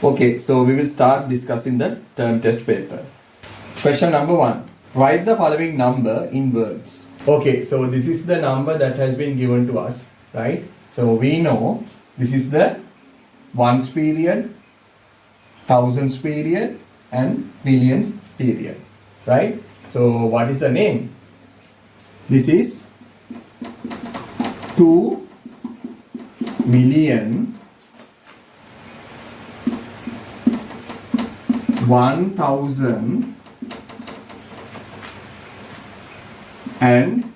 Okay, so we will start discussing the term test paper. Question number 1. Write the following number in words. Okay, so this is the number that has been given to us, right? So we know this is the ones period, thousands period and millions period, right? So what is the name? This is 2 million 1000 and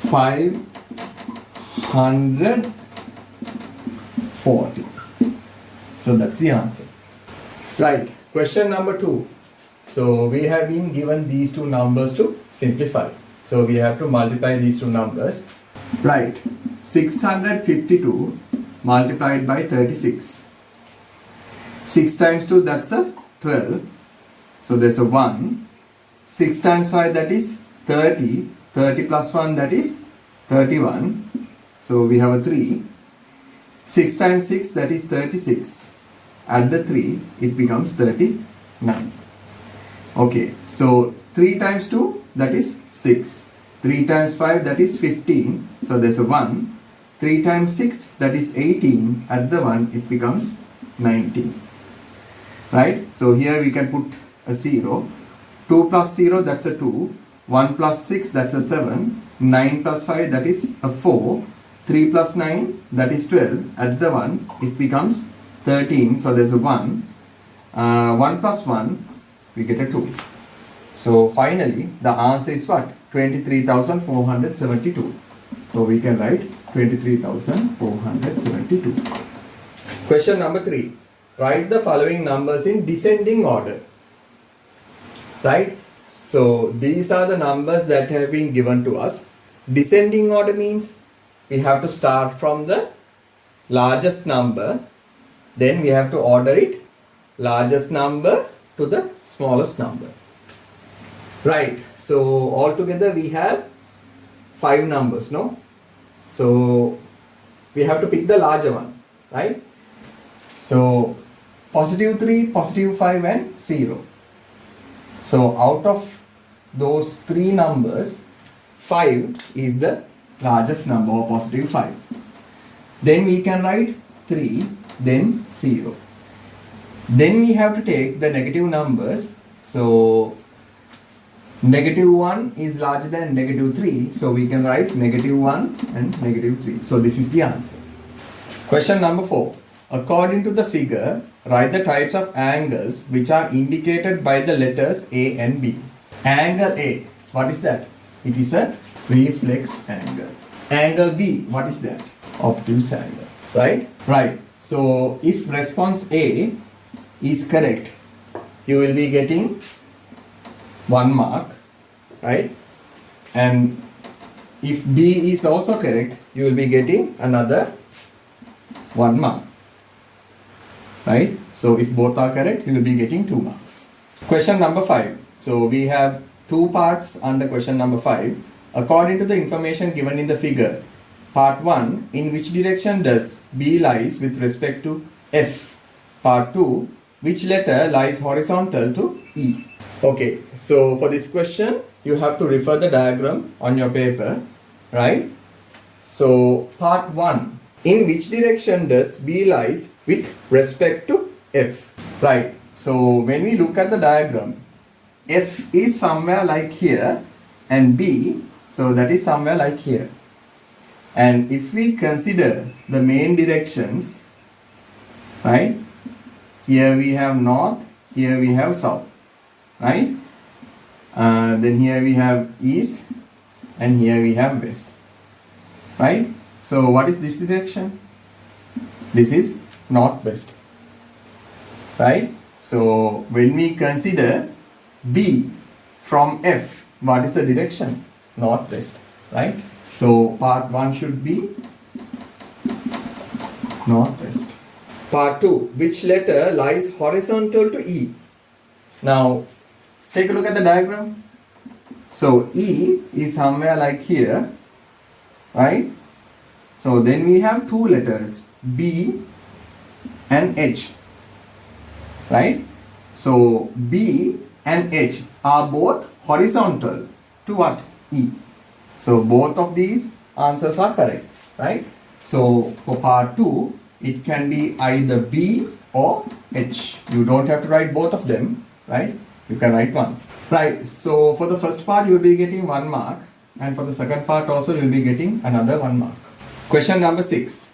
540. So that's the answer. Right. Question number 2. So we have been given these two numbers to simplify. So we have to multiply these two numbers. Right. 652 multiplied by 36. 6 times 2, that's a 12. So there's a 1. 6 times 5, that is 30. 30 plus 1, that is 31. So we have a 3. 6 times 6, that is 36. Add the 3, it becomes 39. Okay, so 3 times 2, that is 6. 3 times 5, that is 15. So there's a 1. 3 times 6, that is 18. Add the 1, it becomes 19. Right? So here we can put a 0. 2 plus 0, that's a 2. 1 plus 6, that's a 7. 9 plus 5, that is a 4. 3 plus 9, that is 12. Add the 1, it becomes 13. So there's a 1. 1 plus 1, we get a 2. So finally, the answer is what? 23,472. So we can write 23,472. Question number 3. Write the following numbers in descending order. Right? So these are the numbers that have been given to us. Descending order means we have to start from the largest number. Then we have to order it largest number to the smallest number. Right. So altogether we have 5 numbers, no? So we have to pick the larger one, right? So positive 3, positive 5 and 0. So out of those 3 numbers, 5 is the largest number, or positive 5. Then we can write 3, then 0. Then we have to take the negative numbers. So negative 1 is larger than negative 3. So we can write negative 1 and negative 3. So this is the answer. Question number 4. According to the figure, write the types of angles which are indicated by the letters A and B. Angle A, what is that? It is a reflex angle. Angle B, what is that? Obtuse angle. Right? Right. So if response A is correct, you will be getting 1 mark. Right? And if B is also correct, you will be getting another 1 mark. Right? So if both are correct, you will be getting 2 marks. Question number 5. So we have 2 parts under question number 5. According to the information given in the figure, part 1, in which direction does B lies with respect to F? Part 2, which letter lies horizontal to E? Okay, so for this question, you have to refer the diagram on your paper, right? So part 1, in which direction does B lies with respect to F? Right. So when we look at the diagram, F is somewhere like here and B, so that is somewhere like here. And if we consider the main directions, right? Here we have north, here we have south, right? Then here we have east and here we have west, right? So what is this direction? This is northwest, right? So when we consider B from F, what is the direction? Northwest, right? So part 1 should be northwest. Part 2, which letter lies horizontal to E? Now take a look at the diagram. So E is somewhere like here, right? So then we have 2 letters. B and H, right? So B and H are both horizontal to what? E. So both of these answers are correct, right? So for part 2, it can be either B or H. You don't have to write both of them, right? You can write one. Right, so for the first part, you will be getting 1 mark, and for the second part also, you will be getting another 1 mark. Question number 6.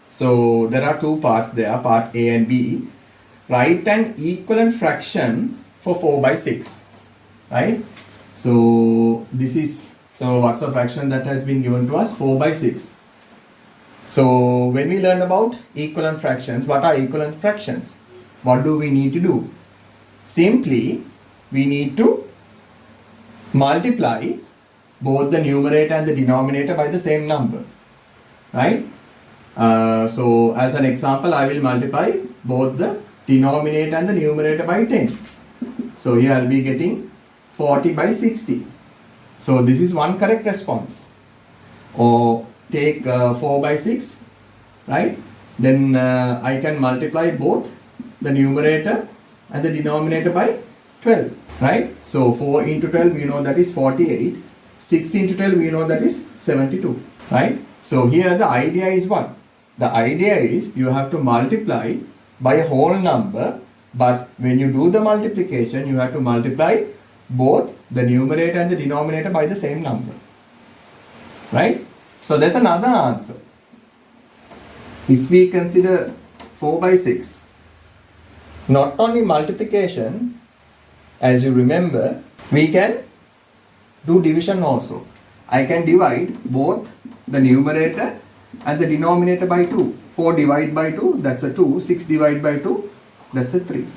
So there are 2 parts there, part A and B. Write an equivalent fraction for 4 by 6, right? So this is, so what's the fraction that has been given to us? 4 by 6. So when we learn about equivalent fractions, what are equivalent fractions? What do we need to do? Simply, we need to multiply both the numerator and the denominator by the same number, right? So as an example, I will multiply both the denominator and the numerator by 10. So here I'll be getting 40 by 60. So this is one correct response. Or take 4 by 6, right? Then I can multiply both the numerator and the denominator by 12, right? So 4 into 12 we know that is 48. 6 into 12 we know that is 72, right? So here the idea is what? The idea is you have to multiply by a whole number, but when you do the multiplication, you have to multiply both the numerator and the denominator by the same number, right? So there's another answer. If we consider 4 by 6, not only multiplication, as you remember, we can do division also. I can divide both the numerator and the denominator by 2. 4 divided by 2, that's a 2. 6 divided by 2, that's a 3.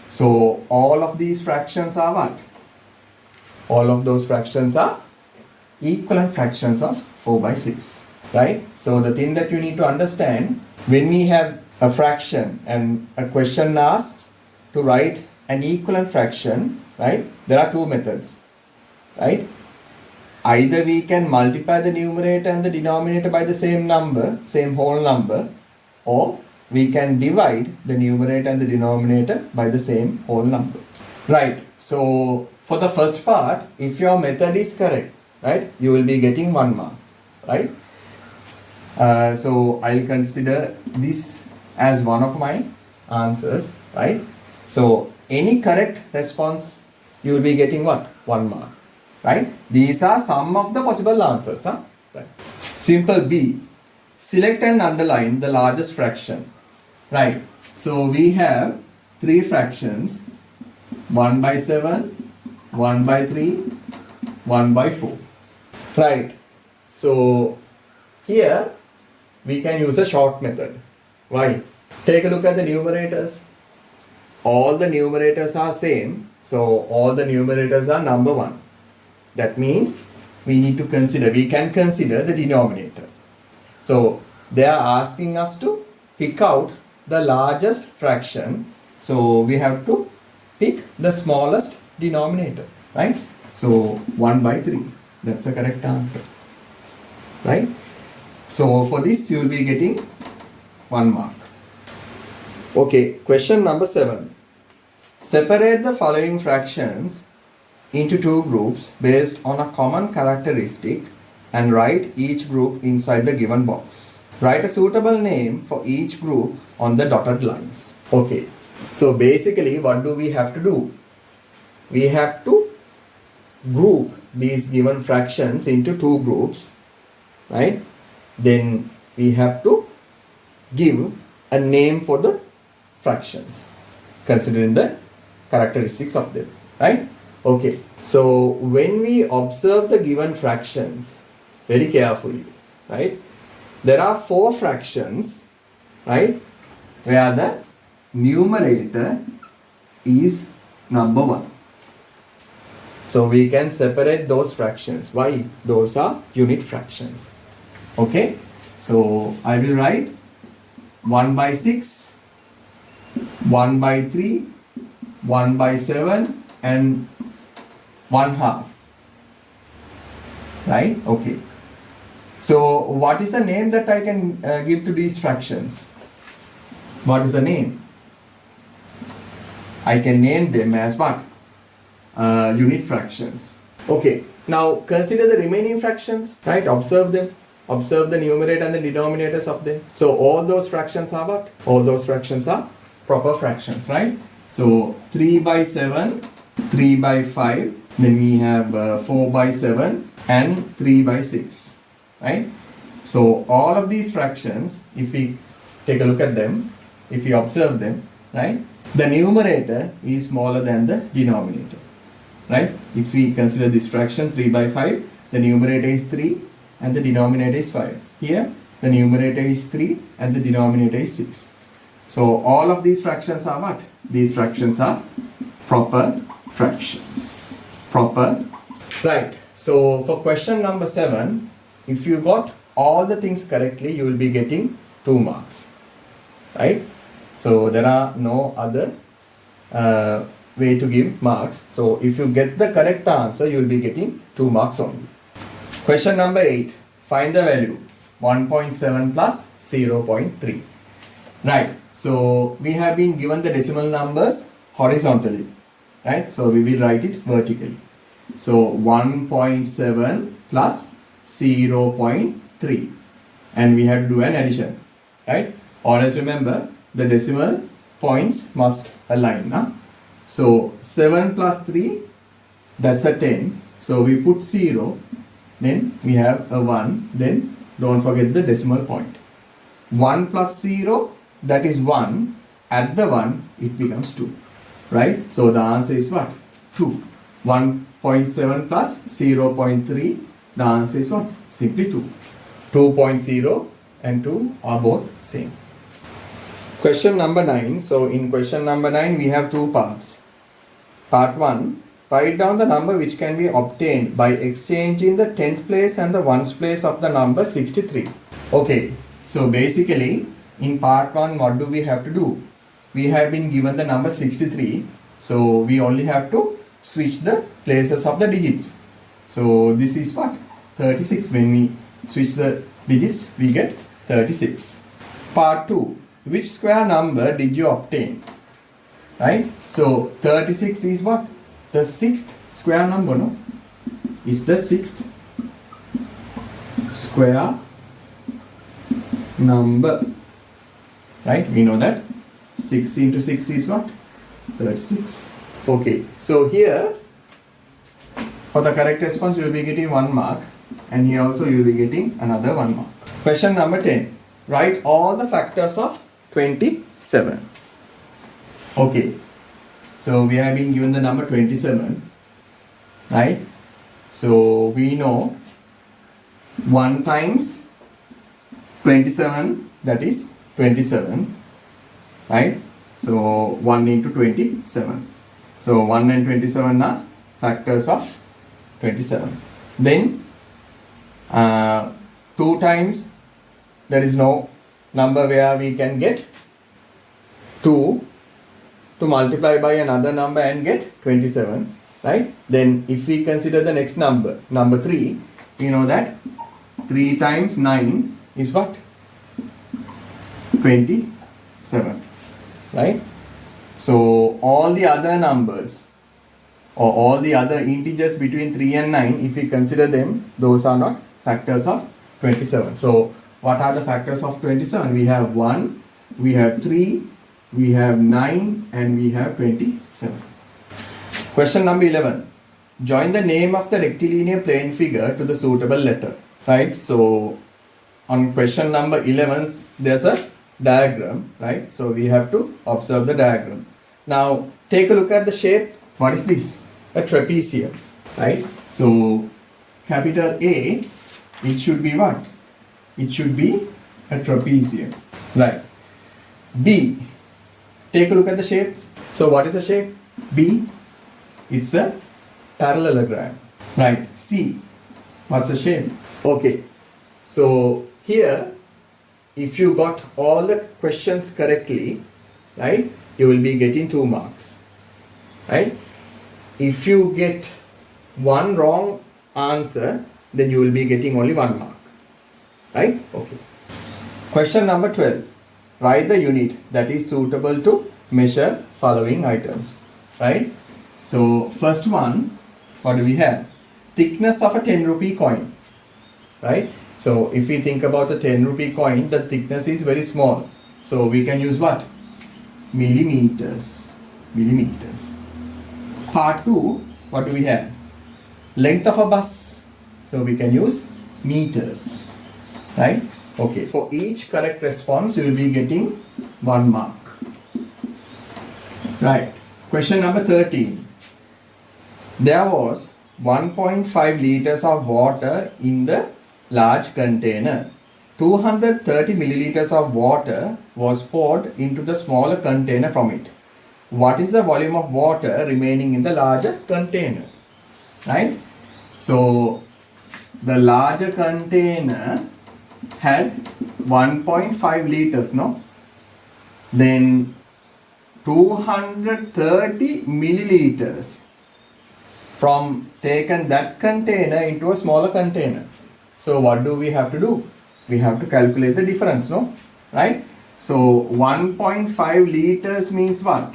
So all of these fractions are what? All of those fractions are equivalent fractions of 4 by 6, right? So the thing that you need to understand, when we have a fraction and a question asks to write an equivalent fraction, right? There are 2 methods, right? Either we can multiply the numerator and the denominator by the same number, same whole number, or we can divide the numerator and the denominator by the same whole number, right? So for the first part, if your method is correct, right, you will be getting 1 mark, right? So I'll consider this as one of my answers, right? So any correct response, you will be getting what? 1 mark, right? These are some of the possible answers, huh? Right. Simple B. Select and underline the largest fraction, right? So we have 3 fractions, 1 by 7, 1 by 3, 1 by 4, right? So here we can use a short method. Why? Take a look at the numerators. All the numerators are same, so all the numerators are number 1. That means we can consider the denominator. So they are asking us to pick out the largest fraction, so we have to pick the smallest denominator, right? So 1 by 3, that's the correct answer, right? So for this you will be getting 1 mark. Okay, question number 7. Separate the following fractions into 2 groups based on a common characteristic and write each group inside the given box. Write a suitable name for each group on the dotted lines. Okay, so basically what do we have to do? We have to group these given fractions into 2 groups, right? Then we have to give a name for the fractions considering the characteristics of them, right? Okay, so when we observe the given fractions very carefully, right, there are 4 fractions, right, where the numerator is number 1. So we can separate those fractions. Why? Those are unit fractions. Okay, so I will write 1 by 6, 1 by 3, 1 by 7 and 1/2, right? Okay, so what is the name that I can give to these fractions? What is the name? I can name them as what? Unit fractions. Okay, now consider the remaining fractions, right? Observe them. Observe the numerator and the denominators of them. So all those fractions are what? All those fractions are proper fractions, right? So 3 by 7, 3 by 5, then we have 4 by 7 and 3 by 6, right? So all of these fractions, if we take a look at them, if we observe them, right? The numerator is smaller than the denominator, right? If we consider this fraction 3 by 5, the numerator is 3 and the denominator is 5. Here, the numerator is 3 and the denominator is 6. So all of these fractions are what? These fractions are proper fractions. Proper. Right. So for question number 7, if you got all the things correctly, you will be getting 2 marks. Right? So there are no other way to give marks. So if you get the correct answer, you will be getting 2 marks only. Question number 8. Find the value 1.7 plus 0.3. Right. So we have been given the decimal numbers horizontally. Right. So we will write it vertically. So 1.7 plus 0.3. And we have to do an addition. Right. Always remember the decimal points must align. Huh? So 7 plus 3, that's a 10. So we put 0, then we have a 1, then don't forget the decimal point. 1 plus 0, that is 1. Add the 1, it becomes 2. Right? So the answer is what? 2. 1.7 plus 0.3, the answer is what? Simply 2. 2.0 and 2 are both same. Question number 9. So in question number 9, we have 2 parts. Part 1. Write down the number which can be obtained by exchanging the 10th place and the ones place of the number 63. Okay. So basically, in part 1, what do we have to do? We have been given the number 63. So we only have to switch the places of the digits. So this is what? 36. When we switch the digits, we get 36. Part 2. Which square number did you obtain? Right? So 36 is what? The 6th square number, no? Is the 6th square number. Right? We know that 6 into 6 is what? 36. Okay. So here, for the correct response, you will be getting 1 mark. And here also you will be getting another 1 mark. Question number 10. Write all the factors of 27. Okay. So we have been given the number 27. Right? So we know 1 times 27, that is 27. Right? So 1 into 27. So 1 and 27 are factors of 27. Then 2 times, there is no number where we can get 2 to multiply by another number and get 27, right? Then if we consider the next number, number 3, we know that 3 times 9 is what? 27, right? So all the other numbers or all the other integers between 3 and 9, if we consider them, those are not factors of 27. So what are the factors of 27? We have 1, we have 3, we have 9 and we have 27. Question number 11. Join the name of the rectilinear plane figure to the suitable letter. Right? So on question number 11, there's a diagram. Right? So we have to observe the diagram. Now take a look at the shape. What is this? A trapezium. Right? So capital A, it should be what? It should be a trapezium. Right? B. Take a look at the shape. So what is the shape? B. It's a parallelogram. Right. C. What's the shape? Okay. So here, if you got all the questions correctly, right, you will be getting 2 marks. Right? If you get one wrong answer, then you will be getting only 1 mark. Right? Okay. Question number 12. write the unit that is suitable to measure following items, right? So first one, what do we have? Thickness of a 10 rupee coin, right? So if we think about the 10 rupee coin, the thickness is very small. So we can use what? Millimeters. Millimeters. Part 2, what do we have? Length of a bus. So we can use meters, right? Okay, for each correct response, you will be getting 1 mark. Right. Question number 13. There was 1.5 liters of water in the large container. 230 milliliters of water was poured into the smaller container from it. What is the volume of water remaining in the larger container? Right? So, the larger container had 1.5 liters, no? Then 230 milliliters from taken that container into a smaller container. So what do we have to do? We have to calculate the difference, no? Right? So 1.5 liters means what?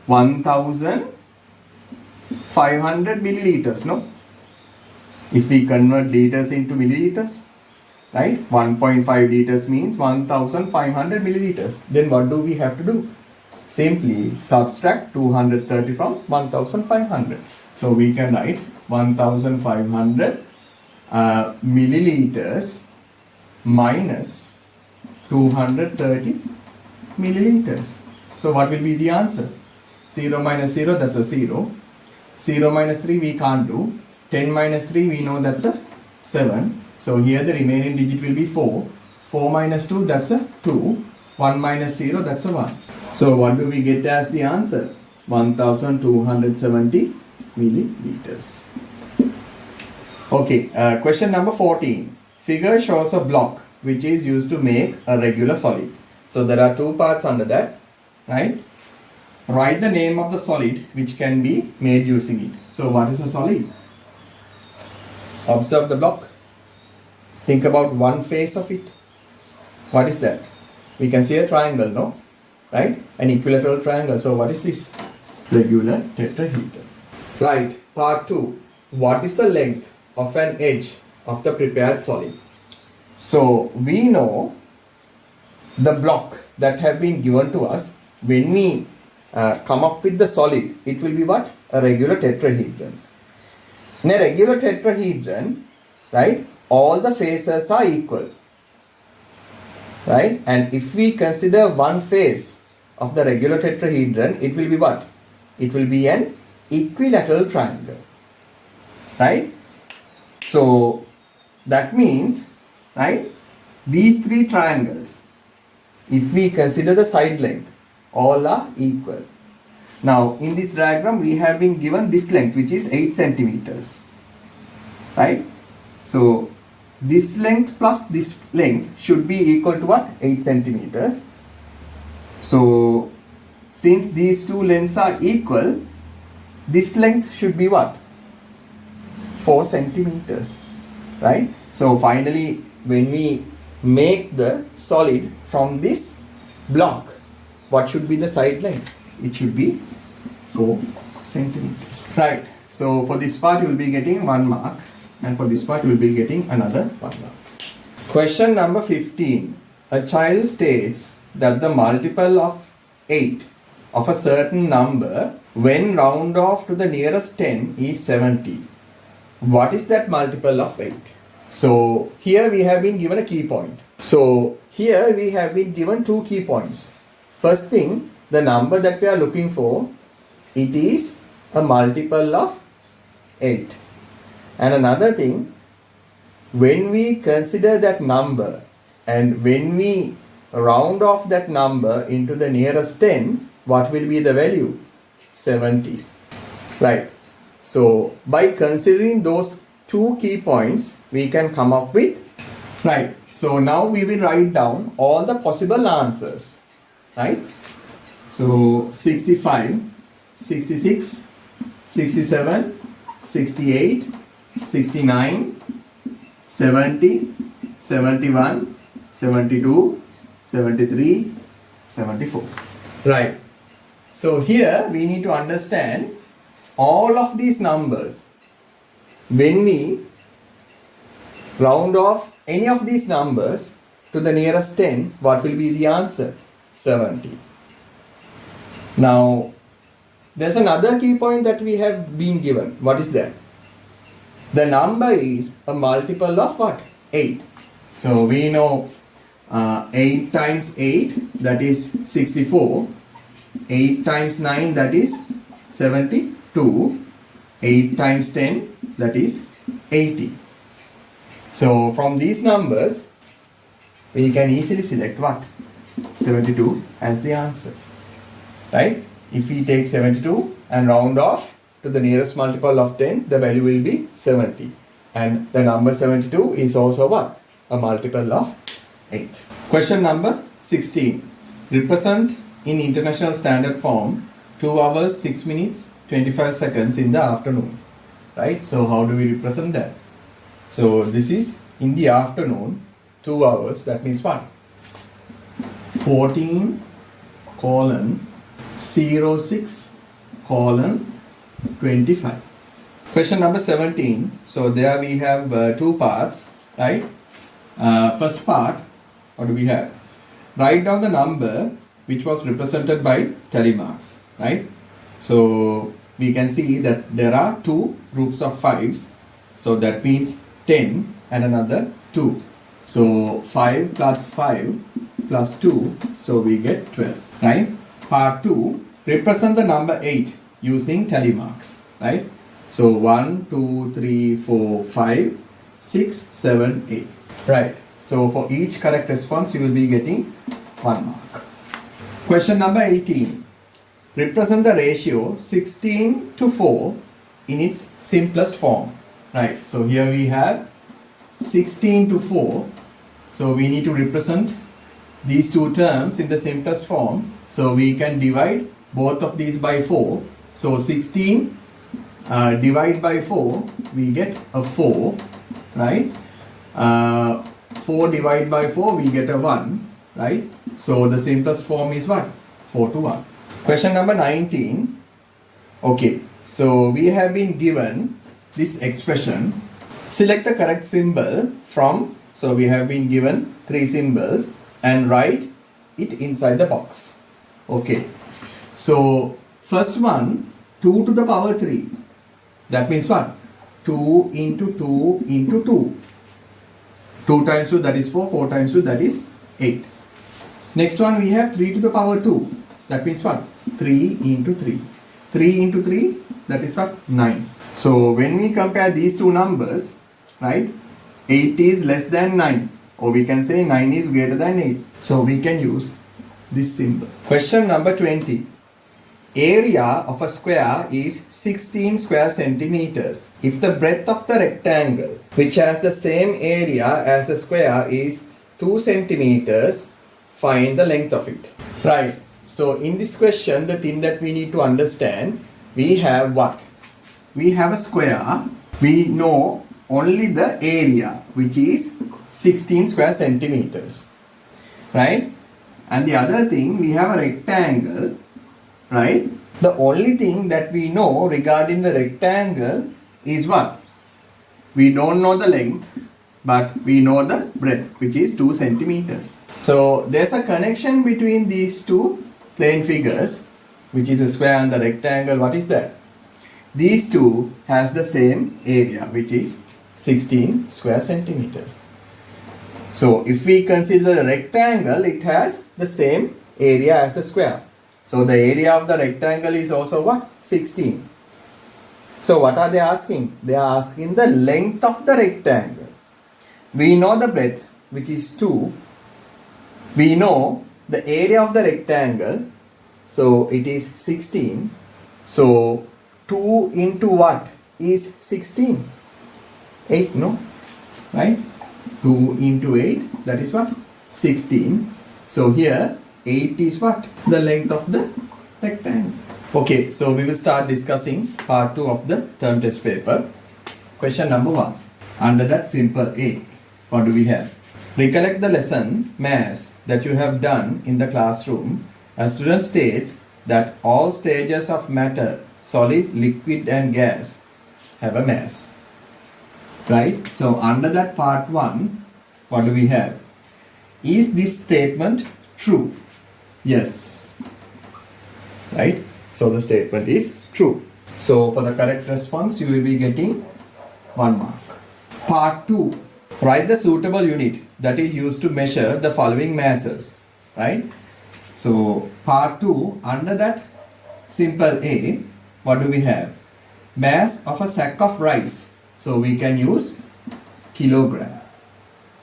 1500 milliliters, no? If we convert liters into milliliters, right? 1.5 liters means 1500 milliliters. Then what do we have to do? Simply subtract 230 from 1500. So we can write 1500 milliliters minus 230 milliliters. So what will be the answer? 0 minus 0, that's a 0. 0 minus 3 we can't do. 10 minus 3 we know that's a 7. So here the remaining digit will be 4. 4 minus 2, that's a 2. 1 minus 0, that's a 1. So what do we get as the answer? 1270 milliliters. Okay, question number 14. Figure shows a block which is used to make a regular solid. So there are two parts under that, right? Write the name of the solid which can be made using it. So what is a solid? Observe the block. Think about one face of it. What is that? We can see a triangle, no? Right? An equilateral triangle. So what is this? Regular tetrahedron. Right. Part 2. What is the length of an edge of the prepared solid? So we know the block that have been given to us. When we come up with the solid, it will be what? A regular tetrahedron. In a regular tetrahedron, right, all the faces are equal, right? And if we consider one face of the regular tetrahedron, it will be what? It will be an equilateral triangle, right? So that means, right, these three triangles, if we consider the side length, all are equal. Now in this diagram we have been given this length, which is 8 centimeters, right? So this length plus this length should be equal to what? 8 centimeters. So since these two lengths are equal, this length should be what? 4 centimeters, right? So finally when we make the solid from this block, what should be the side length? It should be 4 centimeters. Right. So for this part you will be getting 1 mark, and for this part you will be getting another 1 mark. Question number 15. A child states that the multiple of 8 of a certain number when round off to the nearest 10 is 70. What is that multiple of 8? So here we have been given a key point. So here we have been given 2 key points. First thing, the number that we are looking for, it is a multiple of 8. And another thing, when we consider that number and when we round off that number into the nearest 10, what will be the value? 70. Right. So by considering those 2 key points, we can come up with, right. So now we will write down all the possible answers, right? So 65, 66, 67, 68, 69, 70, 71, 72, 73, 74. Right. So here we need to understand all of these numbers. When we round off any of these numbers to the nearest 10, what will be the answer? 70. Now, there's another key point that we have been given. What is that? The number is a multiple of what? 8. So we know 8 times 8, that is 64. 8 times 9, that is 72. 8 times 10, that is 80. So from these numbers, we can easily select what? 72 as the answer. Right? If we take 72 and round off to the nearest multiple of 10, the value will be 70. And the number 72 is also what? A multiple of 8. Question number 16. Represent in International Standard Form 2 hours, 6 minutes, 25 seconds in the afternoon. Right? So how do we represent that? So this is in the afternoon, 2 hours. That means what? 14:06:25. Question number 17. So there we have 2 parts, right? First part, what do we have? Write down the number which was represented by tally marks, right? So we can see that there are 2 groups of 5s. So that means 10 and another 2. So 5 plus 5 plus 2, so we get 12, right? Part 2, represent the number 8 using tally marks, right? So 1, 2, 3, 4, 5, 6, 7, 8, right? So for each correct response, you will be getting 1 mark. Question number 18, represent the ratio 16 to 4 in its simplest form, right? So here we have 16 to 4. So we need to represent these 2 terms in the simplest form. So we can divide both of these by 4. So 16 divide by 4, we get a 4, right? 4 divide by 4, we get a 1, right? So the simplest form is what? 4 to 1. Question number 19. Okay, so we have been given this expression. Select the correct symbol from, so we have been given 3 symbols and write it inside the box. Okay, so first one, 2 to the power 3. That means what? 2 into 2 into 2. 2 times 2, that is 4. 4 times 2, that is 8. Next one, we have 3 to the power 2. That means what? 3 into 3. 3 into 3, that is what? 9. So when we compare these 2 numbers, right? 8 is less than 9. Or we can say 9 is greater than 8. So we can use this symbol. Question number 20. Area of a square is 16 square centimeters. If the breadth of the rectangle, which has the same area as a square, is 2 centimeters, find the length of it. Right. So in this question, the thing that we need to understand, we have what? We have a square. We know only the area, which is 16 square centimeters, right? And the other thing, we have a rectangle, right? The only thing that we know regarding the rectangle is what? We don't know the length, but we know the breadth, which is 2 centimeters. So there's a connection between these 2 plane figures, which is the square and the rectangle. What is that? These 2 has the same area, which is 16 square centimeters. So if we consider the rectangle, it has the same area as the square. So the area of the rectangle is also what? 16. So what are they asking? They are asking the length of the rectangle. We know the breadth, which is 2. We know the area of the rectangle. So it is 16. So 2 into what is 16? 8, no? Right? 2 into 8, that is what? 16. So here 8 is what? The length of the rectangle. Okay, so we will start discussing part 2 of the term test paper. Question number 1. Under that simple A, what do we have? Recollect the lesson Mass that you have done in the classroom, a student states that all stages of matter, solid, liquid and gas have a mass. Right? So under that part 1, what do we have? Is this statement true? Yes. Right? So the statement is true. So for the correct response, you will be getting 1 mark. Part 2. Write the suitable unit that is used to measure the following masses. Right? So part 2, under that simple A, what do we have? Mass of a sack of rice. So we can use kilogram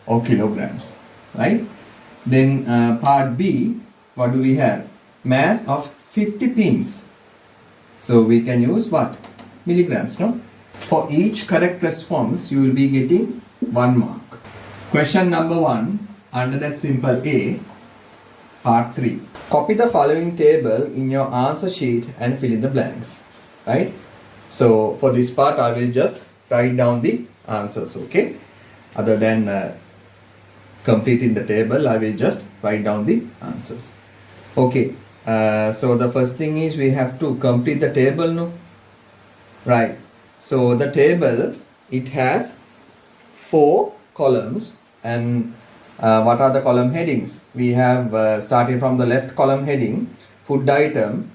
or kilograms. Right? Then part B, what do we have? Mass of 50 pins. So we can use what? Milligrams, no? For each correct response, you will be getting 1 mark. Question number 1, under that simple A, part 3. Copy the following table in your answer sheet and fill in the blanks. Right? So for this part, I will just write down the answers, okay? Other than completing the table, I will just write down the answers. Okay. So the first thing is we have to complete the table, no? Right. So the table, it has 4 columns, and what are the column headings? We have starting from the left column heading, food item,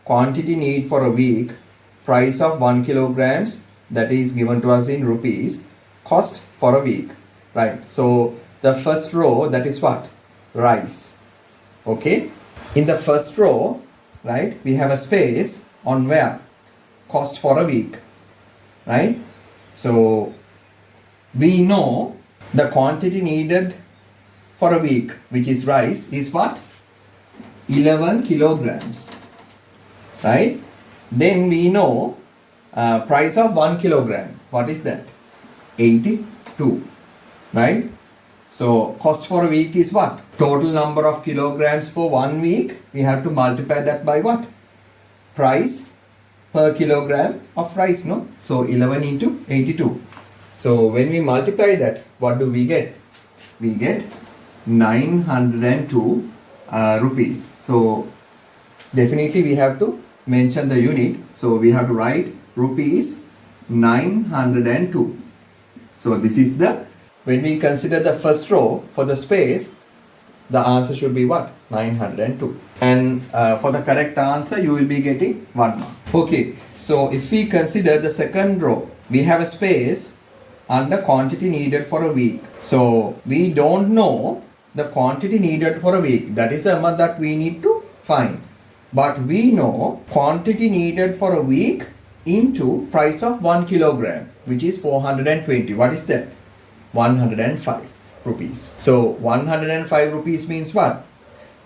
quantity need for a week, price of 1 kilograms, that is given to us in rupees, cost for a week. Right. So the first row, that is what? Rice. Okay. In the first row, right, we have a space on where? Cost for a week. Right. So we know the quantity needed for a week, which is rice, is what? 11 kilograms. Right. Then we know price of 1 kilogram. What is that? 82. Right. So cost for a week is what? Total number of kilograms for 1 week. We have to multiply that by what? Price per kilogram of rice, no? So 11 into 82. So when we multiply that, what do we get? We get 902 rupees. So definitely we have to mention the unit. So we have to write rupees 902. So this is the, when we consider the first row for the space, the answer should be what? 902. And for the correct answer, you will be getting 1 mark. Okay, so if we consider the second row, we have a space under quantity needed for a week. So we don't know the quantity needed for a week. That is the amount that we need to find. But we know quantity needed for a week into price of 1 kilogram, which is 420. What is that? 105 rupees. So 105 rupees means what?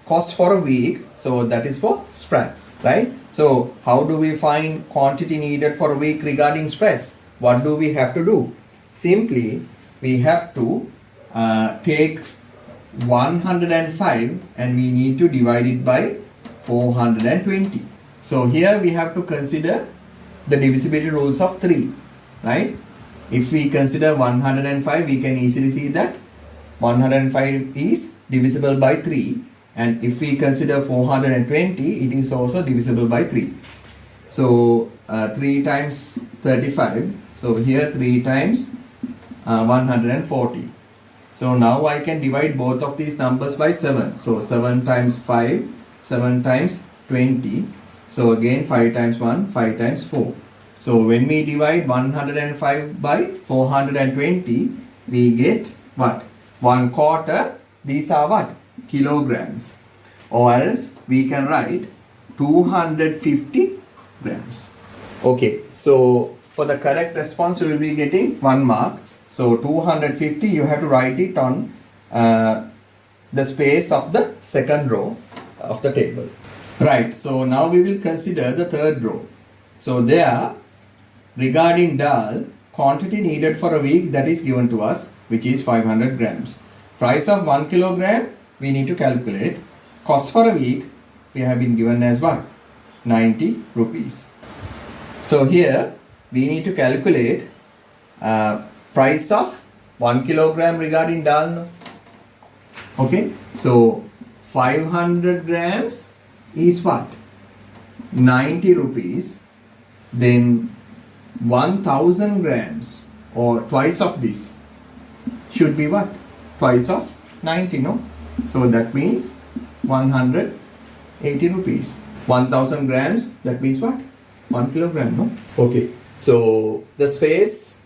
Cost for a week. So that is for spreads, right? So how do we find quantity needed for a week regarding spreads? What do we have to do? Simply, we have to take 105 and we need to divide it by 420. So here we have to consider the divisibility rules of 3, right? If we consider 105, we can easily see that 105 is divisible by 3, and if we consider 420, it is also divisible by 3. So 3 times 35, so here 3 times 140. So now I can divide both of these numbers by 7. So 7 times 5, 7 times 20. So again 5 times 1, 5 times 4. So when we divide 105 by 420, we get what? 1/4. These are what? Kilograms. Or else we can write 250 grams. Okay, so for the correct response, you will be getting 1 mark. So 250, you have to write it on the space of the second row of the table. Right, so now we will consider the third row. So there, regarding dal, quantity needed for a week, that is given to us, which is 500 grams. Price of 1 kilogram, we need to calculate. Cost for a week, we have been given as what? 90 rupees. So here, we need to calculate price of 1 kilogram regarding dal. Okay, so 500 grams is what? 90 rupees. Then 1000 grams or twice of this should be what? Twice of 90, no? So that means 180 rupees. 1000 grams, that means what? 1 kilogram, no? Okay, so the space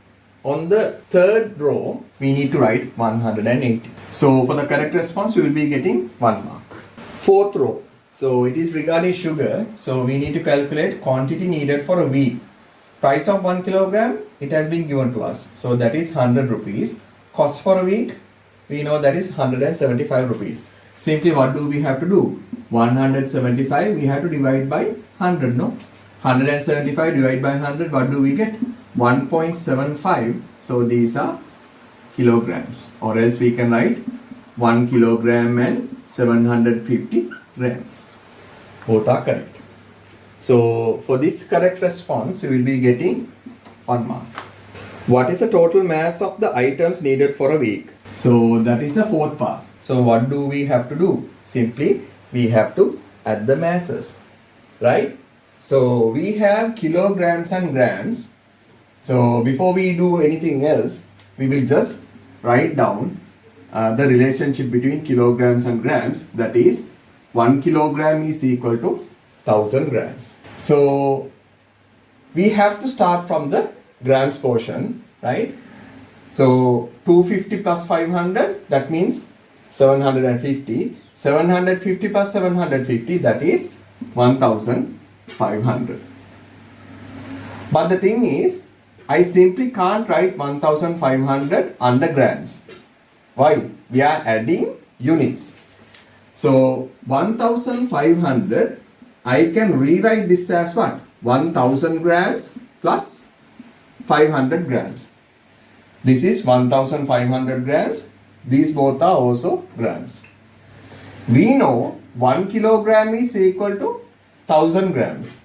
on the third row, we need to write 180. So for the correct response, we will be getting 1 mark. Fourth row, so it is regarding sugar. So we need to calculate quantity needed for a week. Price of 1 kilogram, it has been given to us. So that is 100 rupees. Cost for a week, we know that is 175 rupees. Simply what do we have to do? 175 we have to divide by 100, no? 175 divided by 100, what do we get? 1.75. So these are kilograms, or else we can write 1 kilogram and 750 grams. Both are correct. So for this correct response, you will be getting 1 mark. What is the total mass of the items needed for a week? So that is the fourth part. So what do we have to do? Simply we have to add the masses, right? So we have kilograms and grams. So before we do anything else, we will just write down the relationship between kilograms and grams. That is 1 kilogram is equal to 1000 grams. So we have to start from the grams portion, right? So 250 plus 500, that means 750. 750 plus 750, that is 1500. But the thing is, I simply can't write 1500 under grams. Why? We are adding units. So 1500, I can rewrite this as what? 1000 grams plus 500 grams. This is 1500 grams. These both are also grams. We know 1 kilogram is equal to 1000 grams.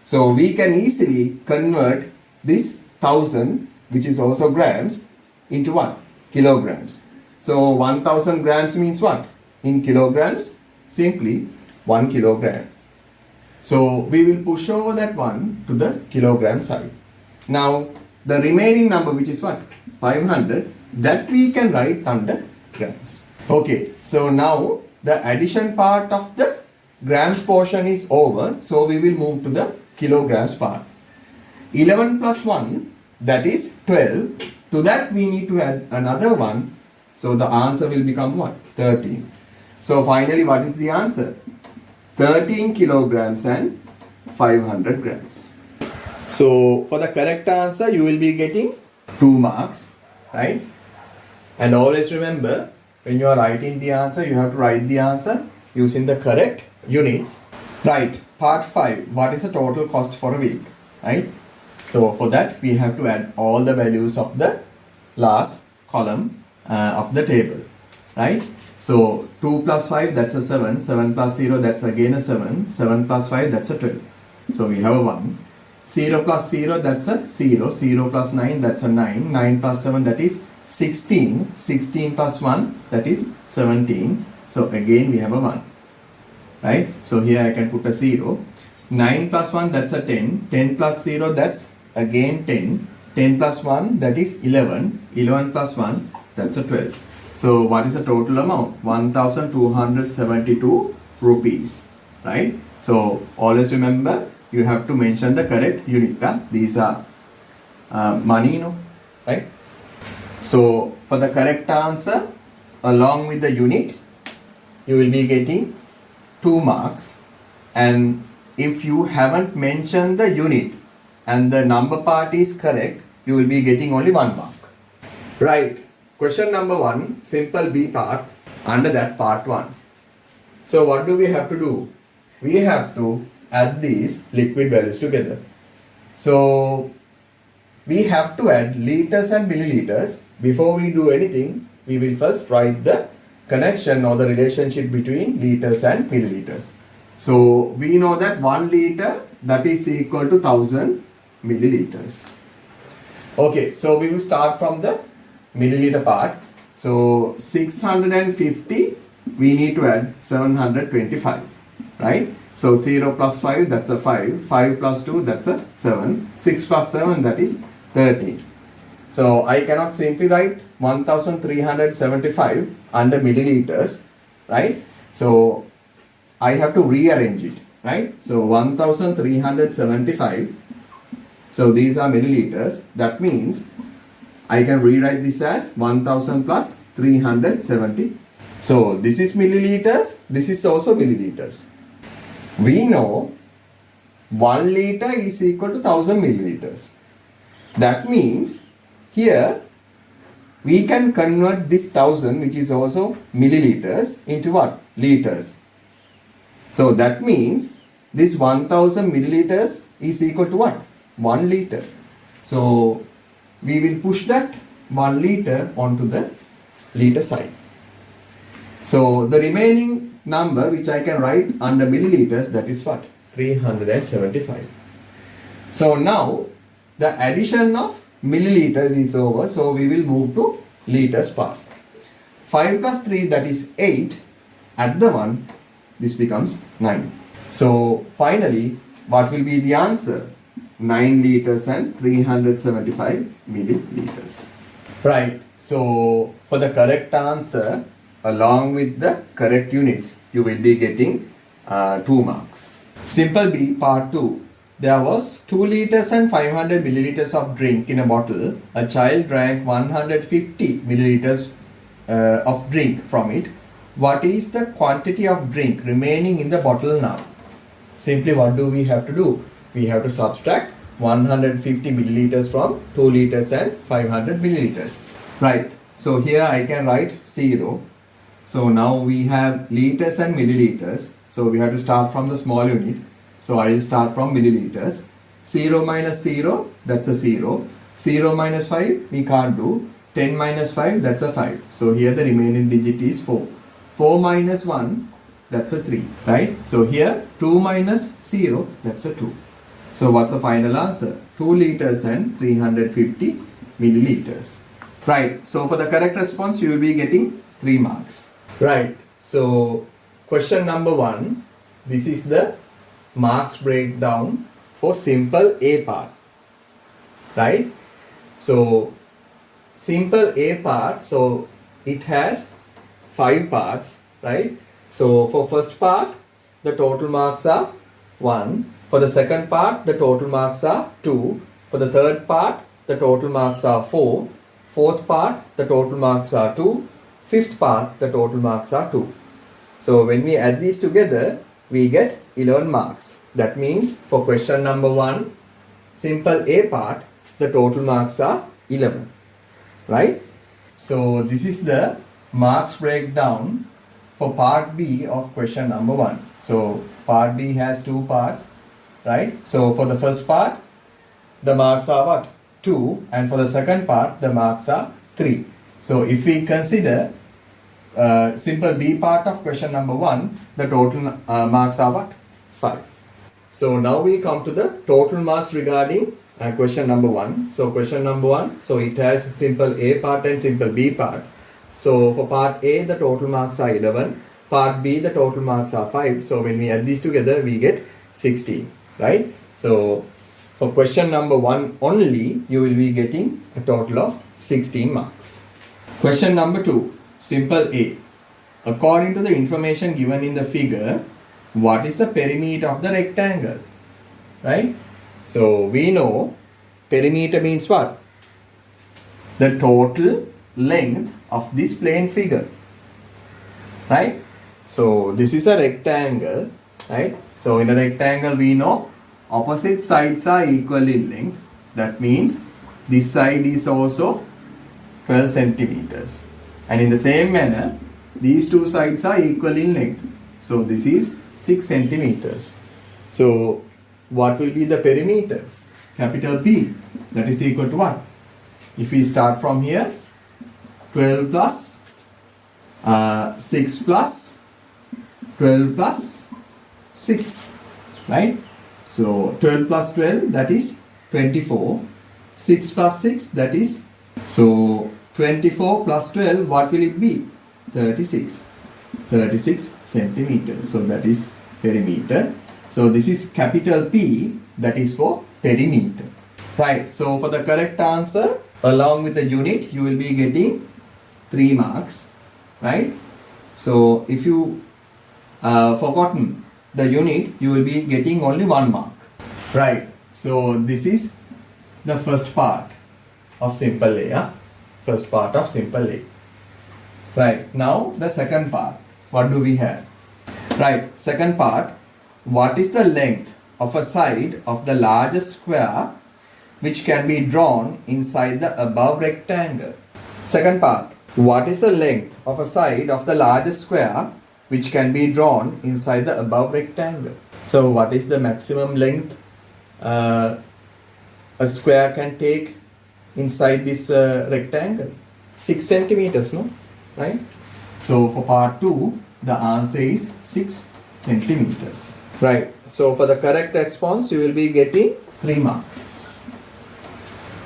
So we can easily convert this 1000, which is also grams, into what? Kilograms. So 1000 grams means what? In kilograms, simply 1 kilogram. So we will push over that one to the kilogram side. Now the remaining number, which is what? 500, that we can write under grams. Okay, so now the addition part of the grams portion is over. So we will move to the kilograms part. 11 plus 1, that is 12. To that we need to add another one. So the answer will become what? 13. So finally, what is the answer? 13 kilograms and 500 grams. So for the correct answer, you will be getting 2 marks, right? And always remember, when you are writing the answer, you have to write the answer using the correct units. Right, part 5, what is the total cost for a week, right? So for that, we have to add all the values of the last column of the table, right? So 2 plus 5, that's a 7. 7 plus 0, that's again a 7. 7 plus 5, that's a 12. So we have a 1. 0 plus 0, that's a 0. 0 plus 9, that's a 9. 9 plus 7, that is 16. 16 plus 1, that is 17. So again we have a 1. Right? So here I can put a 0. 9 plus 1, that's a 10. 10 plus 0, that's again 10. 10 plus 1, that is 11. 11 plus 1, that's a 12. So what is the total amount? 1272 rupees. Right? So always remember, you have to mention the correct unit. These are money, you know, right? So for the correct answer, along with the unit, you will be getting 2 marks. And if you haven't mentioned the unit and the number part is correct, you will be getting only 1 mark. Right. Question number 1, simple B part, under that part 1. So what do we have to do? We have to add these liquid values together. So we have to add liters and milliliters. Before we do anything, we will first write the connection or the relationship between liters and milliliters. So we know that 1 liter, that is equal to 1000 milliliters. Okay, so we will start from the milliliter part. So 650, we need to add 725, right? So 0 plus 5, that's a 5. 5 plus 2, that's a 7. 6 plus 7, that is 13. So I cannot simply write 1375 under milliliters, right? So I have to rearrange it, right? So 1375. So these are milliliters. That means I can rewrite this as 1000 plus 370. So this is milliliters. This is also milliliters. We know 1 liter is equal to 1000 milliliters. That means here we can convert this 1000, which is also milliliters, into what? Liters. So that means this 1000 milliliters is equal to what? 1 liter. So we will push that 1 liter onto the liter side. So the remaining number which I can write under milliliters, that is what? 375. So now the addition of milliliters is over, so we will move to liters part. 5 plus 3, that is 8. Add the 1, this becomes 9. So finally, what will be the answer? 9 liters and 375 milliliters. Right, so for the correct answer, along with the correct units, you will be getting 2 marks. Simple B, part 2. There was 2 liters and 500 milliliters of drink in a bottle. A child drank 150 milliliters of drink from it. What is the quantity of drink remaining in the bottle now? Simply, what do we have to do? We have to subtract 150 milliliters from 2 liters and 500 milliliters. Right. So here I can write 0. So now we have liters and milliliters. So we have to start from the small unit. So I will start from milliliters. 0 minus 0, that's a 0. 0 minus 5, we can't do. 10 minus 5, that's a 5. So here the remaining digit is 4. 4 minus 1, that's a 3, right? So here 2 minus 0, that's a 2. So what's the final answer? 2 liters and 350 milliliters. Right, so for the correct response, you will be getting 3 marks. Right, so question number 1, this is the marks breakdown for simple A part, right? So simple A part, so it has 5 parts, right? So for first part, the total marks are 1. For the second part, the total marks are 2. For the third part, the total marks are 4. Fourth part, the total marks are 2. Fifth part, the total marks are 2. So when we add these together, we get 11 marks. That means for question number 1, simple A part, the total marks are 11, right? So this is the marks breakdown for part B of question number 1. So part B has 2 parts, right? So for the first part, the marks are what? 2, and for the second part, the marks are 3. So if we consider simple B part of question number 1, the total marks are what? 5. So now we come to the total marks regarding question number 1. So question number 1, so it has simple A part and simple B part. So for part A, the total marks are 11. Part B, the total marks are 5. So when we add these together, we get 16, right? So for question number 1 only, you will be getting a total of 16 marks. Question number 2, simple A. According to the information given in the figure, what is the perimeter of the rectangle, right? So we know perimeter means what? The total length of this plane figure, right? So this is a rectangle, right? So in a rectangle, we know opposite sides are equal in length. That means this side is also 12 centimeters. And in the same manner, these two sides are equal in length. So this is 6 centimeters. So what will be the perimeter? Capital P, that is equal to what? If we start from here, 12 plus 6 plus 12 plus 6, right? So 12 plus 12, that is 24. 6 plus 6, that is, so 24 plus 12, what will it be? 36. 36 centimeters. So that is perimeter. So this is capital P, that is for perimeter. Right, so for the correct answer, along with the unit, you will be getting 3 marks. Right? So if you forgotten the unit, you will be getting only 1 mark. Right, so this is the first part of simple A. Yeah? First part of simple A. Right, now the second part. What do we have? Right, second part. What is the length of a side of the largest square which can be drawn inside the above rectangle? Second part. What is the length of a side of the largest square which can be drawn inside the above rectangle? So what is the maximum length a square can take inside this rectangle? 6 centimeters, no? Right? So for part 2, the answer is 6 centimeters. Right. So for the correct response, you will be getting 3 marks.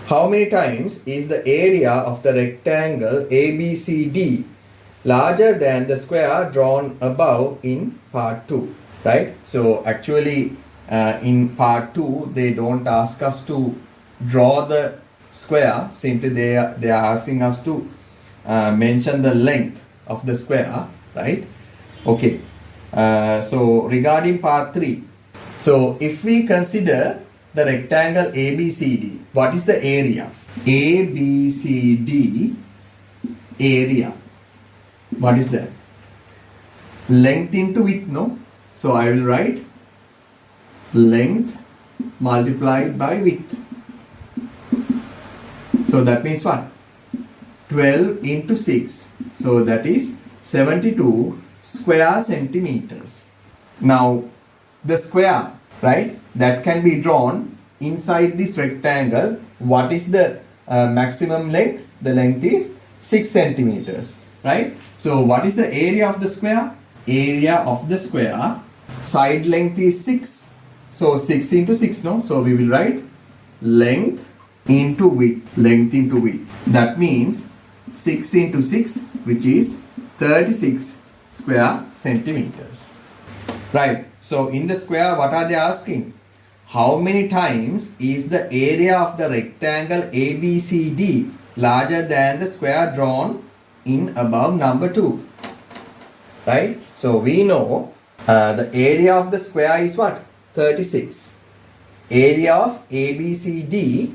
How many times is the area of the rectangle ABCD larger than the square drawn above in part 2? Right. So actually in part 2, they don't ask us to draw the square. Simply they are asking us to mention the length of the square. Right. Okay. So regarding part 3, so if we consider the rectangle ABCD, what is the area? ABCD area. What is that? Length into width, no? So I will write length multiplied by width. So that means what? 12 into 6. So that is 72 square centimeters. Now the square, right, that can be drawn inside this rectangle. What is the maximum length? The length is 6 centimeters, right? So what is the area of the square? Area of the square, side length is 6. So 6 into 6, no? So we will write length into width. Length into width. That means 6 into 6, which is 36 square centimeters. Right. So in the square, what are they asking? How many times is the area of the rectangle ABCD larger than the square drawn in above number 2? Right. So we know the area of the square is what? 36. Area of ABCD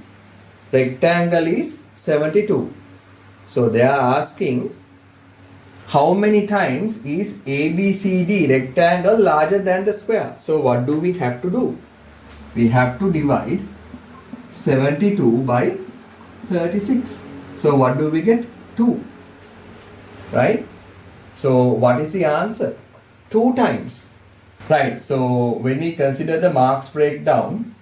rectangle is 72. So they are asking how many times is ABCD rectangle larger than the square? So what do we have to do? We have to divide 72 by 36. So what do we get? 2. Right? So what is the answer? 2 times. Right. So when we consider the marks breakdown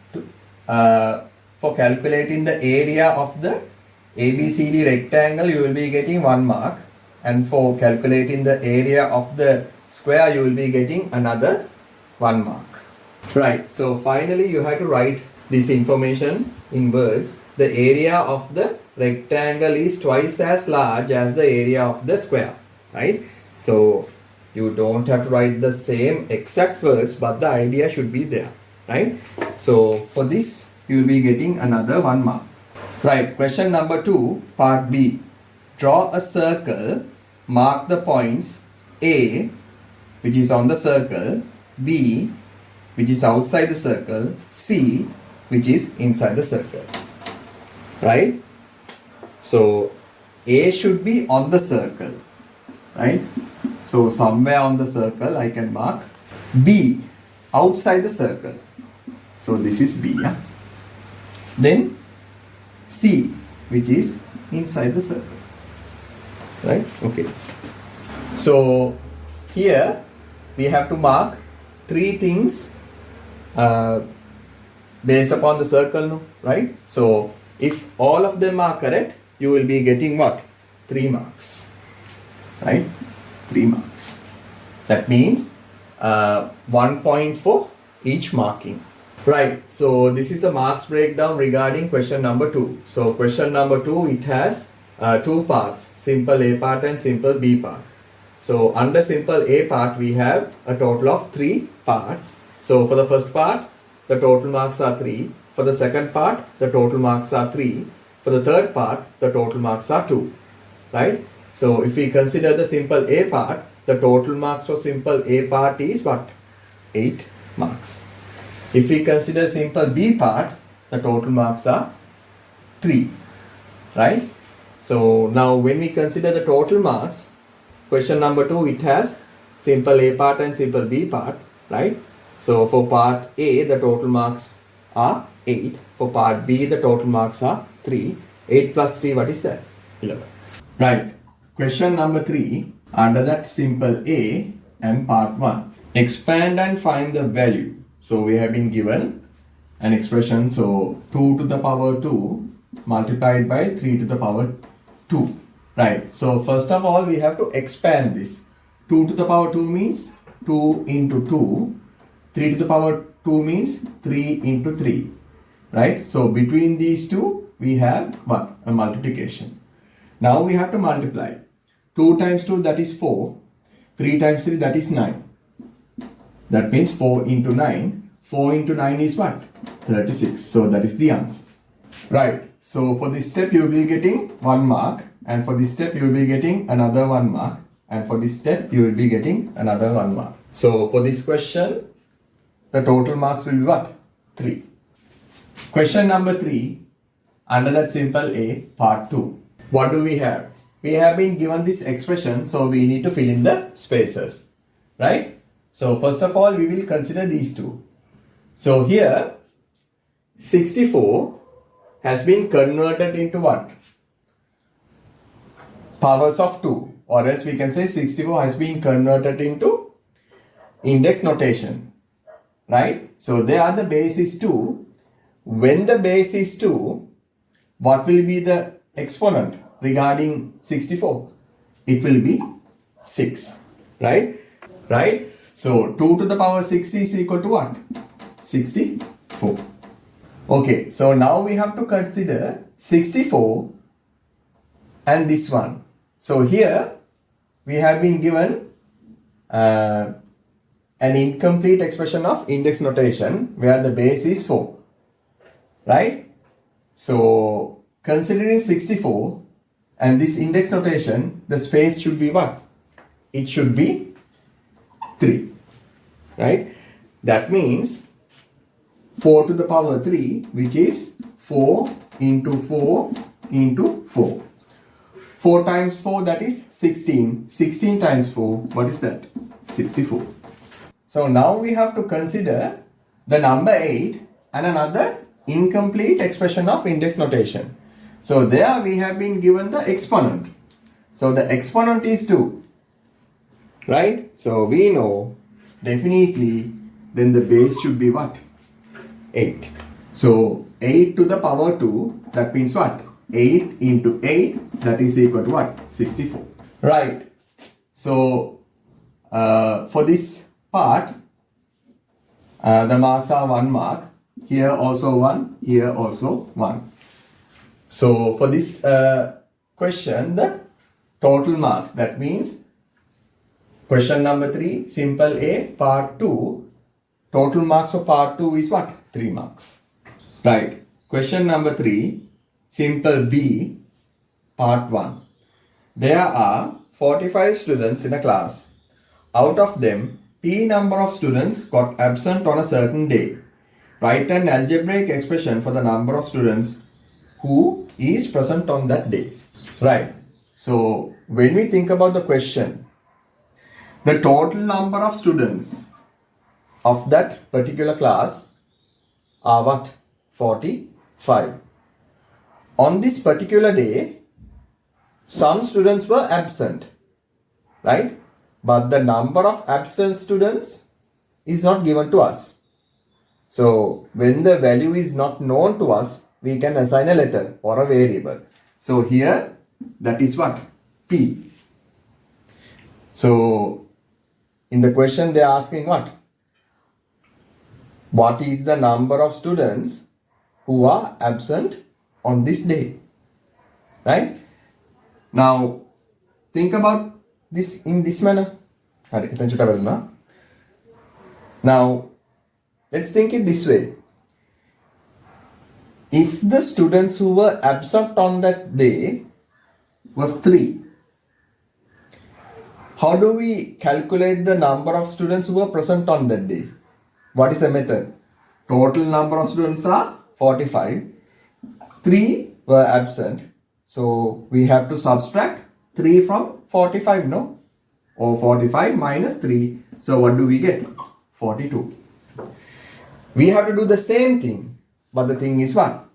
for calculating the area of the ABCD rectangle, you will be getting 1 mark. And for calculating the area of the square, you will be getting another 1 mark. Right. So finally, you have to write this information in words. The area of the rectangle is twice as large as the area of the square. Right. So you don't have to write the same exact words, but the idea should be there. Right. So for this, you will be getting another 1 mark. Right. Question number 2, part B. Draw a circle. Mark the points A, which is on the circle, B, which is outside the circle, C, which is inside the circle. Right? So A should be on the circle. Right? So somewhere on the circle I can mark B outside the circle. So this is B. Yeah? Then C, which is inside the circle. Right? Okay. So here we have to mark 3 things based upon the circle, no? Right? So if all of them are correct, you will be getting what? 3 marks. Right? 3 marks. That means 1 point for each marking. Right. So this is the marks breakdown regarding question number 2. So question number 2, it has two parts, simple A part and simple B part. So under simple A part, we have a total of 3 parts. So for the first part, the total marks are 3. For the second part, the total marks are 3. For the third part, the total marks are 2. Right? So if we consider the simple A part, the total marks for simple A part is what? 8 marks. If we consider simple B part, the total marks are 3. Right? So now when we consider the total marks, question number 2, it has simple A part and simple B part, right? So for part A, the total marks are 8. For part B, the total marks are 3. 8 plus 3, what is that? 11. Right. Question number 3, under that simple A and part 1. Expand and find the value. So we have been given an expression, so 2 to the power 2 multiplied by 3 to the power 2. Right. So first of all, we have to expand this. 2 to the power 2 means 2 into 2. 3 to the power 2 means 3 into 3. Right. So between these two, we have what? A multiplication. Now we have to multiply. 2 times 2, that is 4. 3 times 3, that is 9. That means 4 into 9. 4 into 9 is what? 36. So that is the answer. Right. So for this step, you will be getting 1 mark. And for this step, you will be getting another 1 mark. And for this step, you will be getting another 1 mark. So for this question, the total marks will be what? 3. Question number 3, under that simple A, part 2. What do we have? We have been given this expression, so we need to fill in the spaces. Right? So first of all, we will consider these two. So here, 64 has been converted into what? Powers of 2, or else we can say 64 has been converted into index notation, right? So there the base is 2. When the base is 2, what will be the exponent regarding 64? It will be 6, right? Right? So 2 to the power 6 is equal to what? 64. Okay, so now we have to consider 64 and this one. So here we have been given an incomplete expression of index notation where the base is 4. Right? So considering 64 and this index notation, the space should be what? It should be 3. Right? That means 4 to the power 3, which is 4 into 4 into 4. 4 times 4, that is 16. 16 times 4, what is that? 64. So now we have to consider the number 8 and another incomplete expression of index notation. So there we have been given the exponent. So the exponent is 2. Right? So we know definitely then the base should be what? 8. So 8 to the power 2, that means what? 8 into 8, that is equal to what? 64. Right. So for this part, the marks are 1 mark. Here also 1, here also 1. So for this question, the total marks, that means question number 3, simple A, part 2, total marks for part 2 is what? 3 marks. Right. Question number 3, simple B, part 1. There are 45 students in a class. Out of them, P number of students got absent on a certain day. Write an algebraic expression for the number of students who is present on that day. Right. So when we think about the question, the total number of students of that particular class are what? 45. On this particular day, some students were absent, right? But the number of absent students is not given to us. So when the value is not known to us, we can assign a letter or a variable. So here, that is what? P. So in the question they are asking what? What is the number of students who are absent on this day? Right? Now think about this in this manner. Now let's think it this way. If the students who were absent on that day was 3, how do we calculate the number of students who were present on that day? What is the method? Total number of students are 45. 3 were absent. So we have to subtract 3 from 45, no? Or 45 minus 3. So what do we get? 42. We have to do the same thing. But the thing is what?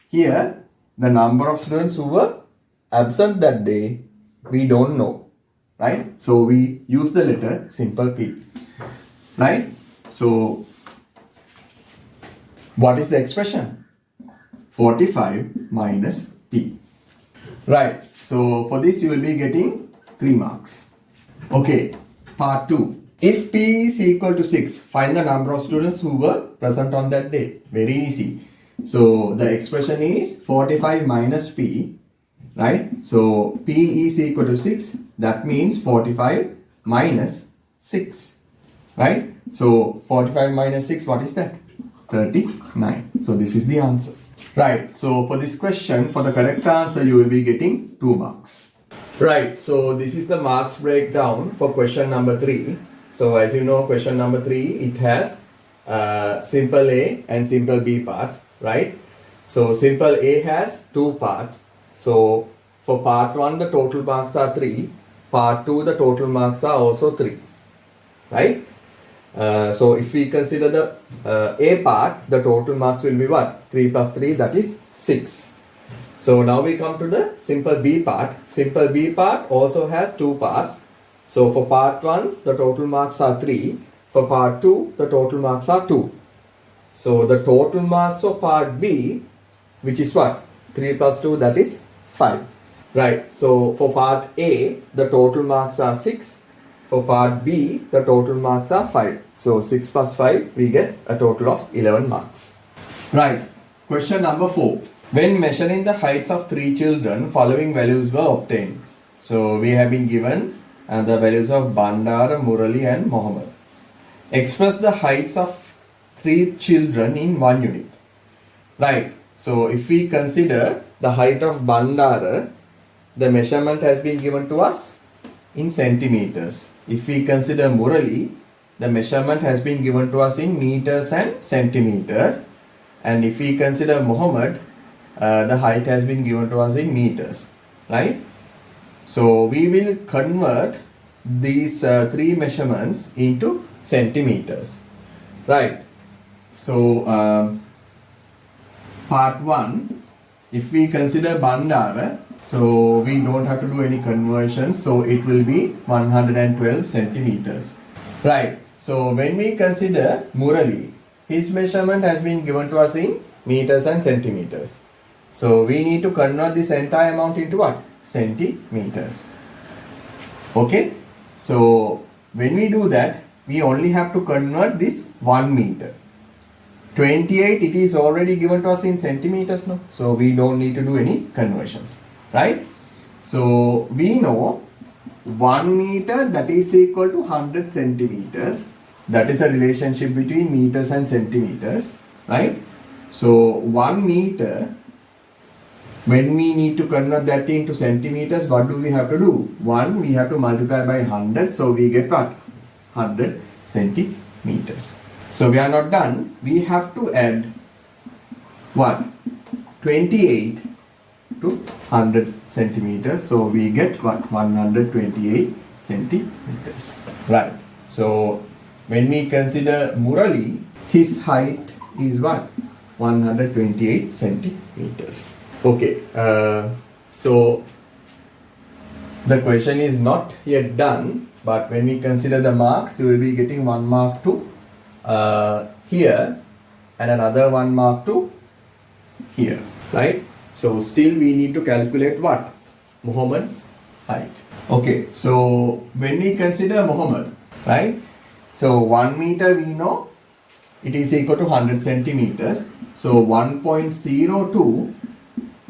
Here, the number of students who were absent that day, we don't know. Right? So we use the letter simple P. Right? So what is the expression? 45 minus P. Right. So for this you will be getting 3 marks. Okay. Part 2. If P is equal to 6, find the number of students who were present on that day. Very easy. So the expression is 45 minus P. Right? So P is equal to 6. That means 45 minus 6. Right? So 45 minus 6, what is that? 39. So this is the answer. Right. So for this question, for the correct answer, you will be getting 2 marks. Right. So this is the marks breakdown for question number 3. So as you know, question number 3, it has simple A and simple B parts. Right. So simple A has 2 parts. So for part 1, the total marks are 3. Part 2, the total marks are also 3. Right. So if we consider the A part, the total marks will be what? 3 plus 3, that is 6. So now we come to the simple B part. Simple B part also has 2 parts. So for part 1, the total marks are 3. For part 2, the total marks are 2. So the total marks for part B, which is what? 3 plus 2, that is 5. Right. So for part A, the total marks are 6. For part B, the total marks are 5. So 6 plus 5, we get a total of 11 marks. Right. Question number 4. When measuring the heights of 3 children, following values were obtained. So we have been given the values of Bandara, Murali and Mohammed. Express the heights of 3 children in 1 unit. Right. So if we consider the height of Bandara, the measurement has been given to us in centimeters. If we consider Murali, the measurement has been given to us in meters and centimeters. And if we consider Muhammad, the height has been given to us in meters. Right? So we will convert these 3 measurements into centimeters. Right? So part 1, if we consider Bandara, so we don't have to do any conversions. So it will be 112 centimeters. Right. So when we consider Murali, his measurement has been given to us in meters and centimeters. So we need to convert this entire amount into what? Centimeters. Okay. So when we do that, we only have to convert this 1 meter. 28, it is already given to us in centimeters now. So we don't need to do any conversions. Right? So we know 1 meter, that is equal to 100 centimeters. That is the relationship between meters and centimeters. Right? So 1 meter, when we need to convert that into centimeters, what do we have to do? 1, we have to multiply by 100. So we get what? 100 centimeters. So we are not done. We have to add what? 28 to 100 centimeters. So we get what? 128 centimeters. Right. So when we consider Murali, his height is what? 128 centimeters. Okay. So the question is not yet done, but when we consider the marks, you will be getting 1 mark to here and another 1 mark to here. Right? So still we need to calculate what? Muhammad's height. Okay, so when we consider Muhammad, right? So 1 meter we know it is equal to 100 centimeters. So 1.02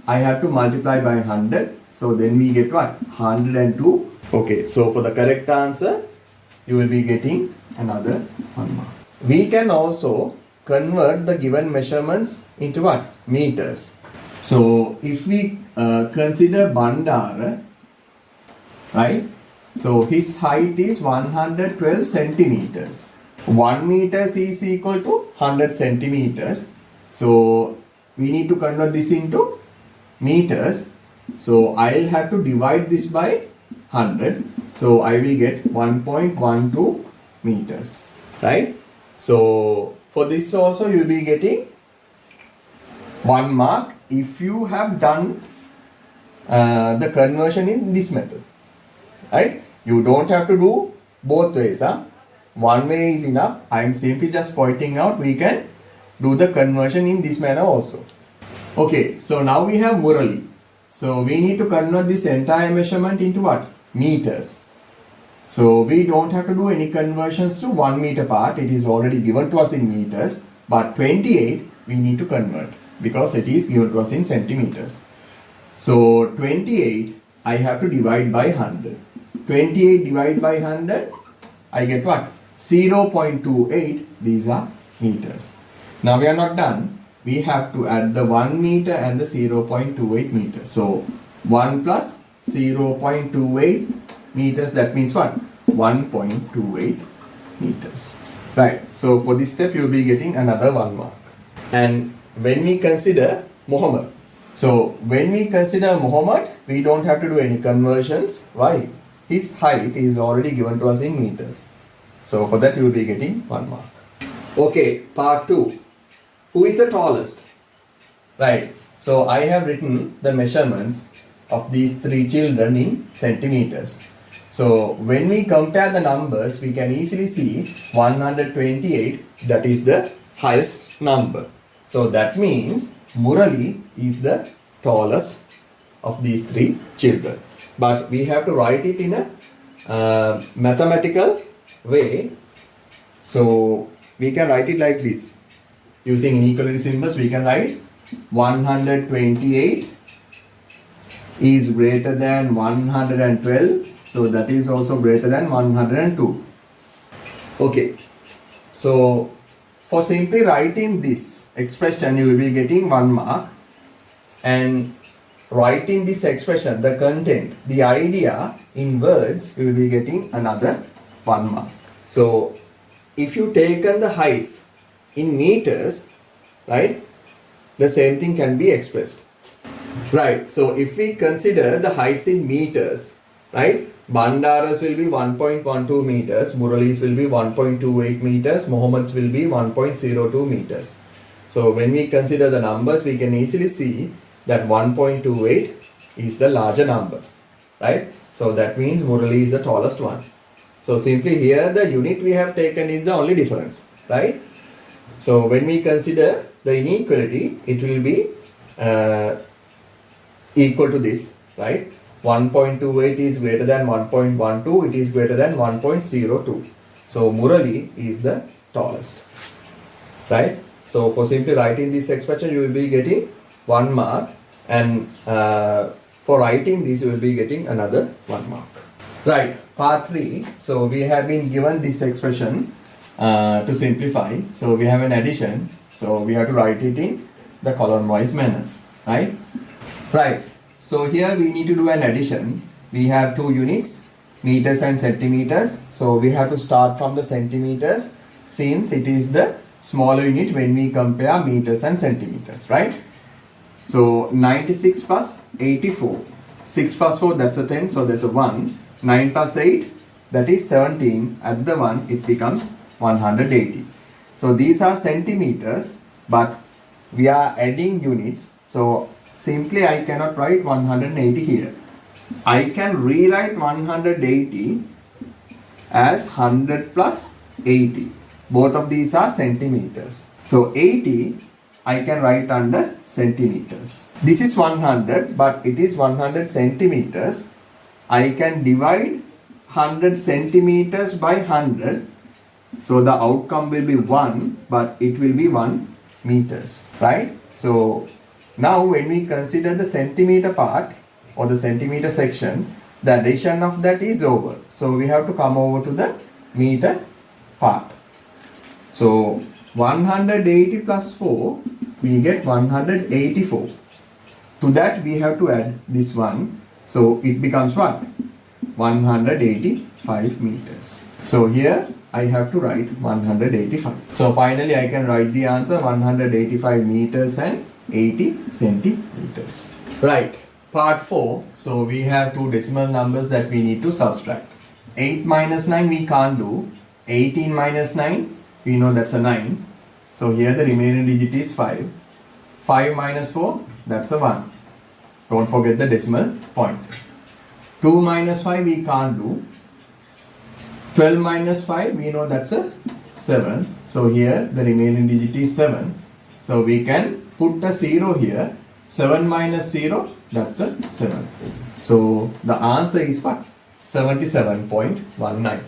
I have to multiply by 100. So then we get what? 102. Okay, so for the correct answer, you will be getting another 1 mark. We can also convert the given measurements into what? Meters. So if we consider Bandara, right? So his height is 112 centimeters. 1 meters is equal to 100 centimeters. So we need to convert this into meters. So I'll have to divide this by 100. So I will get 1.12 meters, right? So for this also you will be getting 1 mark if you have done the conversion in this method, right? You don't have to do both ways. One way is enough. I am simply just pointing out we can do the conversion in this manner also. Okay, so now we have Murali. So we need to convert this entire measurement into what? Meters. So we don't have to do any conversions to 1 meter part. It is already given to us in meters. But 28 we need to convert because it is given to us in centimeters. So 28 I have to divide by 100. 28 divided by 100, I get what? 0.28. These are meters. Now we are not done. We have to add the 1 meter and the 0.28 meters. So 1 plus 0.28 meters, that means what? 1.28 meters. Right. So for this step you will be getting another 1 mark. And when we consider Muhammad, so when we consider Muhammad, we don't have to do any conversions. Why? His height is already given to us in meters. So for that you will be getting 1 mark. Okay, part 2. Who is the tallest? Right. So I have written the measurements of these 3 children in centimeters. So when we compare the numbers, we can easily see 128, that is the highest number. So that means Murali is the tallest of these 3 children. But we have to write it in a mathematical way. So we can write it like this. Using inequality symbols, we can write 128 is greater than 112. So that is also greater than 102. Okay. So for simply writing this expression, you will be getting 1 mark. And writing this expression, the content, the idea in words, you will be getting another 1 mark. So if you taken the heights in meters, right, the same thing can be expressed. Right, so if we consider the heights in meters, right, Bandara's will be 1.12 meters, Murali's will be 1.28 meters, Muhammad's will be 1.02 meters. So when we consider the numbers, we can easily see that 1.28 is the larger number, right? So that means Murali is the tallest one. So simply here the unit we have taken is the only difference, right? So when we consider the inequality, it will be equal to this, right? 1.28 is greater than 1.12, it is greater than 1.02. So Murali is the tallest, right? So for simply writing this expression, you will be getting 1 mark, and for writing this, you will be getting another 1 mark. Right, part 3. So we have been given this expression to simplify. So we have an addition. So we have to write it in the column-wise manner, right? Right. So here we need to do an addition. We have 2 units, meters and centimeters. So we have to start from the centimeters since it is the smaller unit when we compare meters and centimeters, right? So 96 plus 84. 6 plus 4, that's a 10, so there's a 1. 9 plus 8, that is 17. Add the 1, it becomes 180. So these are centimeters, but we are adding units. So simply I cannot write 180 here. I can rewrite 180 as 100 plus 80. Both of these are centimeters. So 80 I can write under centimeters. This is 100, but it is 100 centimeters. I can divide 100 centimeters by 100. So the outcome will be 1, but it will be 1 meters, right? So now when we consider the centimeter part, or the centimeter section, the addition of that is over. So we have to come over to the meter part. So 180 plus 4, we get 184. To that we have to add this one. So it becomes what? 185 meters. So here I have to write 185. So finally I can write the answer 185 meters and 80 centimeters. Right. Part 4. So we have two decimal numbers that we need to subtract. 8 minus 9 we can't do. 18 minus 9, we know that's a 9. So here the remaining digit is 5. 5 minus 4, that's a 1. Don't forget the decimal point. 2 minus 5 we can't do. 12 minus 5, we know that's a 7. So here the remaining digit is 7. So we can put a 0 here. 7 minus 0, that's a 7. So the answer is what? 77.19.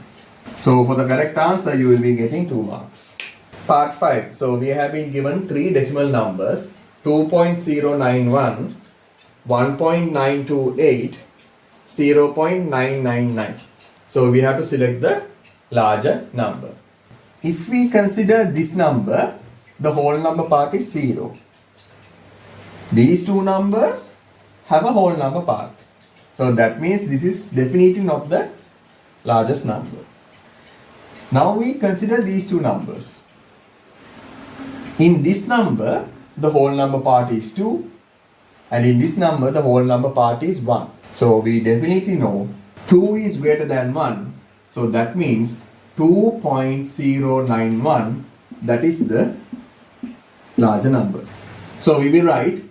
So for the correct answer, you will be getting 2 marks. Part 5. So we have been given 3 decimal numbers: 2.091, 1.928, 0.999. So we have to select the larger number. If we consider this number, the whole number part is 0. These two numbers have a whole number part. So that means this is definitely not the largest number. Now we consider these two numbers. In this number, the whole number part is 2, and in this number, the whole number part is 1. So we definitely know 2 is greater than 1. So that means 2.091, that is the larger number. So we will write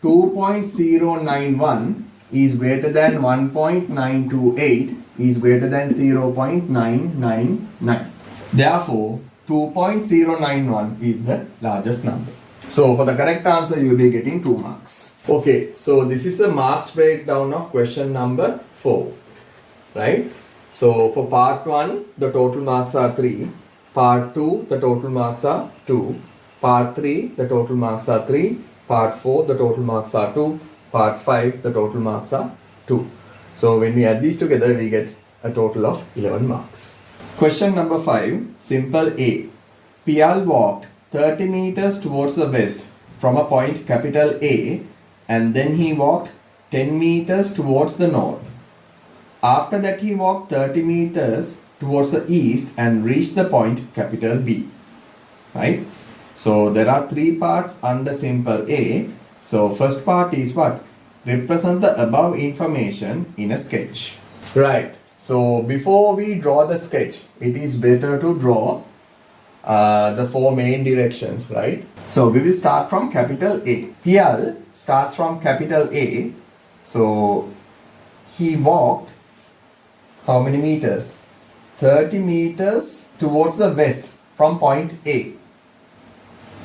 2.091 is greater than 1.928 is greater than 0.999. Therefore, 2.091 is the largest number. So for the correct answer, you will be getting 2 marks. Okay, so this is the marks breakdown of question number 4. Right? So for part 1, the total marks are 3. Part 2, the total marks are 2. Part 3, the total marks are 3. Part 4, the total marks are 2. Part 5, the total marks are 2. So when we add these together, we get a total of 11 marks. Question number 5, simple A. Pial walked 30 meters towards the west from a point capital A, and then he walked 10 meters towards the north. After that he walked 30 meters towards the east and reached the point capital B. Right? So there are 3 parts under simple A. So first part is what? Represent the above information in a sketch. Right. So before we draw the sketch, it is better to draw the 4 main directions, right? So we will start from capital A. Pial starts from capital A. So he walked how many meters? 30 meters towards the west from point A.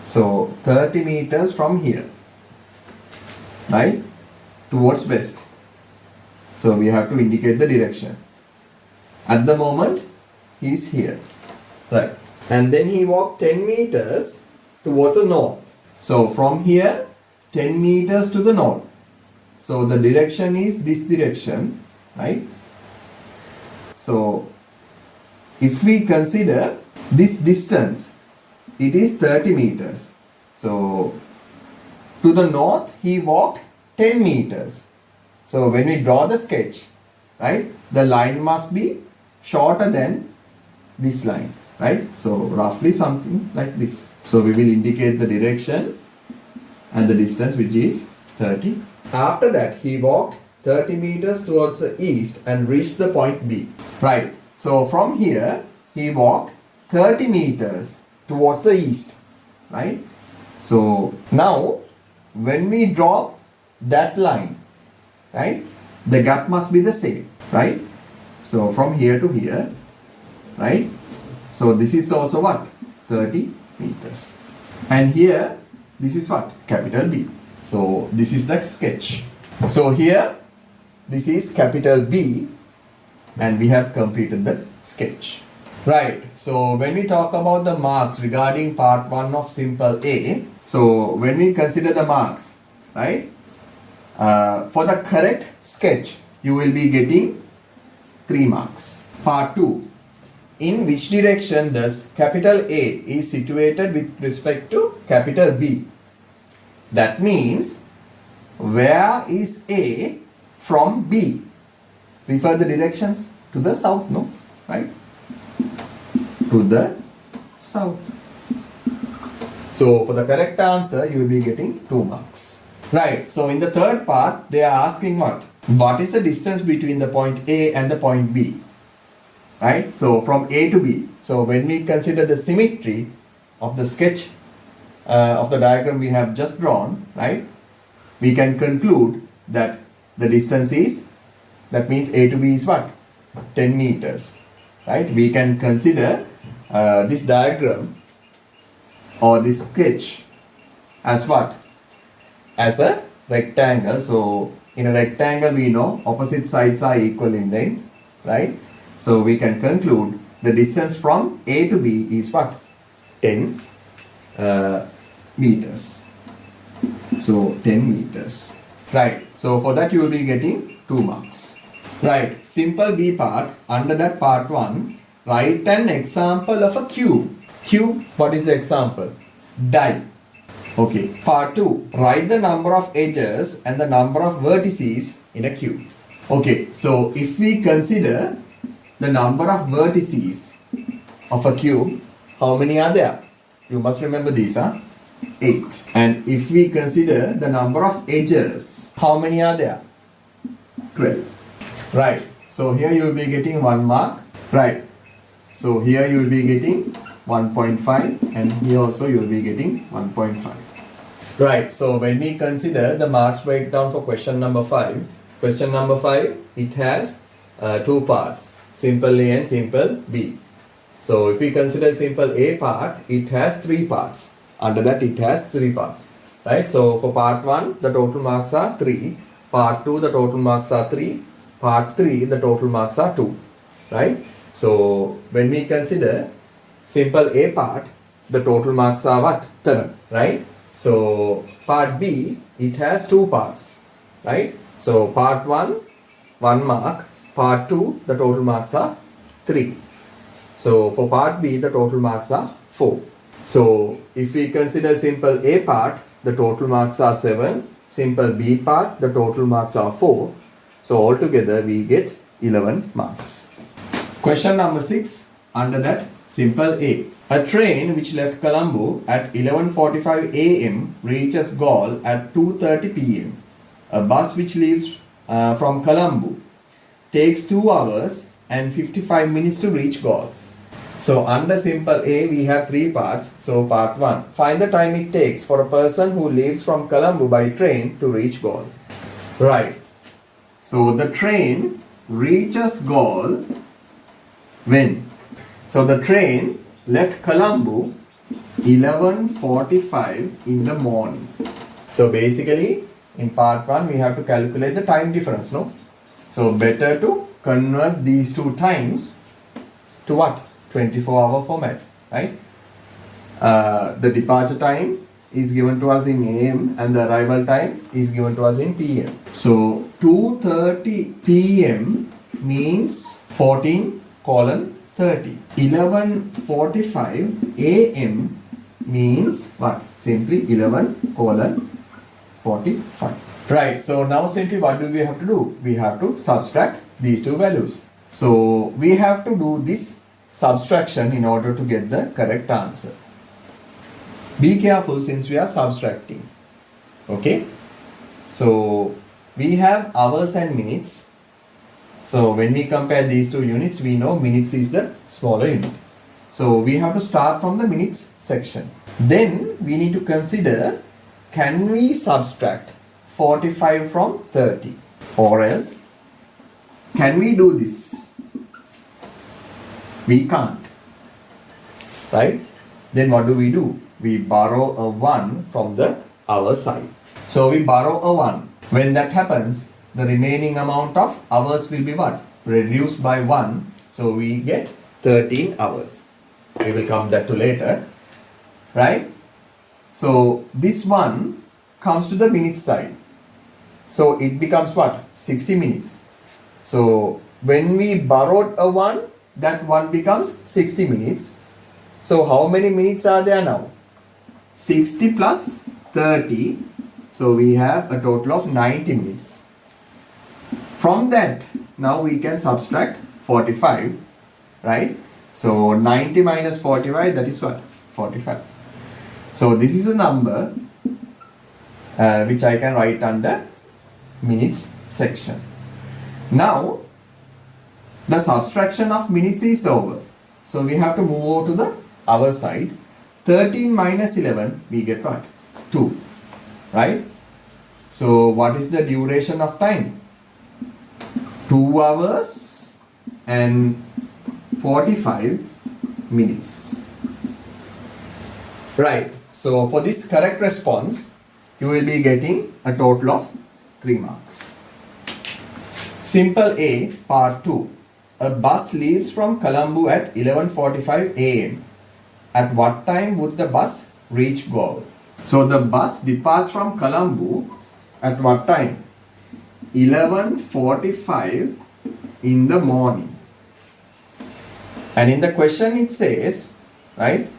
So 30 meters from here, right? Towards west. So we have to indicate the direction. At the moment, he is here, right? And then he walked 10 meters towards the north. So from here, 10 meters to the north. So the direction is this direction, right? So if we consider this distance, it is 30 meters. So to the north, he walked 10 meters. So when we draw the sketch, right, the line must be shorter than this line, right? So roughly something like this. So we will indicate the direction and the distance, which is 30. After that, he walked 30 meters towards the east and reached the point B. Right. So from here, he walked 30 meters towards the east, right? So now, when we draw that line, right, the gap must be the same, right? So from here to here, right? So this is also what? 30 meters. And here, this is what? Capital B. So this is the sketch. So here, this is capital B, and we have completed the sketch. Right. So when we talk about the marks regarding part 1 of simple A, so when we consider the marks, right, For the correct sketch, you will be getting 3 marks. Part 2. In which direction does capital A is situated with respect to capital B? That means, where is A from B? Refer the directions to the south, no? Right? To the south. So, for the correct answer, you will be getting 2 marks. Right. So, in the third part, they are asking what? What is the distance between the point A and the point B? Right? So, from A to B. So, when we consider the symmetry of the sketch of the diagram we have just drawn, right? We can conclude that the distance is, that means A to B is what? 10 meters. Right? We can consider this diagram or this sketch as what? As a rectangle. So, in a rectangle we know opposite sides are equal in length, right? So, we can conclude the distance from A to B is what? 10 meters. So, 10 meters. Right. So, for that you will be getting 2 marks. Right. Simple B part. Under that part 1, write an example of a cube. Cube, what is the example? Die. Okay. Part 2, write the number of edges and the number of vertices in a cube. Okay. So, if we consider the number of vertices of a cube, how many are there? You must remember these, 8. And if we consider the number of edges, how many are there? 12. Right. So, here you will be getting 1 mark. Right. So, here you will be getting 1.5 and here also you will be getting 1.5. Right. So, when we consider the marks breakdown for question number 5, question number 5, it has 2 parts. Simple A and simple B. So, if we consider simple A part, it has 3 parts. Under that, it has 3 parts. Right. So, for part 1, the total marks are 3. Part 2, the total marks are 3. Part 3, the total marks are 2. Right. So, when we consider simple A part, the total marks are what? 7. Right. So, part B, it has 2 parts. Right. So, part 1, 1 mark. Part 2, the total marks are 3. So, for part B, the total marks are 4. So, if we consider simple A part, the total marks are 7. Simple B part, the total marks are 4. So, altogether we get 11 marks. Question number 6, under that, simple A. A train which left Colombo at 11:45 am reaches Galle at 2:30 pm. A bus which leaves from Colombo takes 2 hours and 55 minutes to reach Galle. So, under simple A, we have 3 parts. So, part 1. Find the time it takes for a person who leaves from Colombo by train to reach Galle. Right. So, the train reaches Galle when? So, the train left Colombo 11:45 in the morning. So, basically, in part 1, we have to calculate the time difference, no? So, better to convert these 2 times to what? 24-hour format, right? The departure time is given to us in AM and the arrival time is given to us in PM. So, 2:30 PM means 14:30. 11:45 AM means what? Simply 11:45. Right, so now simply what do we have to do? We have to subtract these 2 values. So, we have to do this subtraction in order to get the correct answer. Be careful since we are subtracting. Okay. So, we have hours and minutes. So, when we compare these 2 units, we know minutes is the smaller unit. So, we have to start from the minutes section. Then, we need to consider, can we subtract 45 from 30? Or else, can we do this? We can't. Right? Then what do? We borrow a 1 from the hour side. So we borrow a 1. When that happens, the remaining amount of hours will be what? Reduced by 1. So we get 13 hours. We will come that to later. Right? So this 1 comes to the minutes side. So it becomes what? 60 minutes. So when we borrowed a 1, that 1 becomes 60 minutes. So how many minutes are there now? 60 plus 30. So we have a total of 90 minutes. From that, now we can subtract 45, right? So 90 minus 45, that is what? 45. So this is a number which I can write under minutes section. Now the subtraction of minutes is over. So we have to move over to the hour side. 13 minus 11, we get what? 2, right? So what is the duration of time? 2 hours and 45 minutes. Right. So for this correct response, you will be getting a total of 3 marks. Simple A, part 2. A bus leaves from Colombo at 11:45 a.m. At what time would the bus reach Goa? So the bus departs from Colombo at what time? 11:45 in the morning. And in the question it says, right,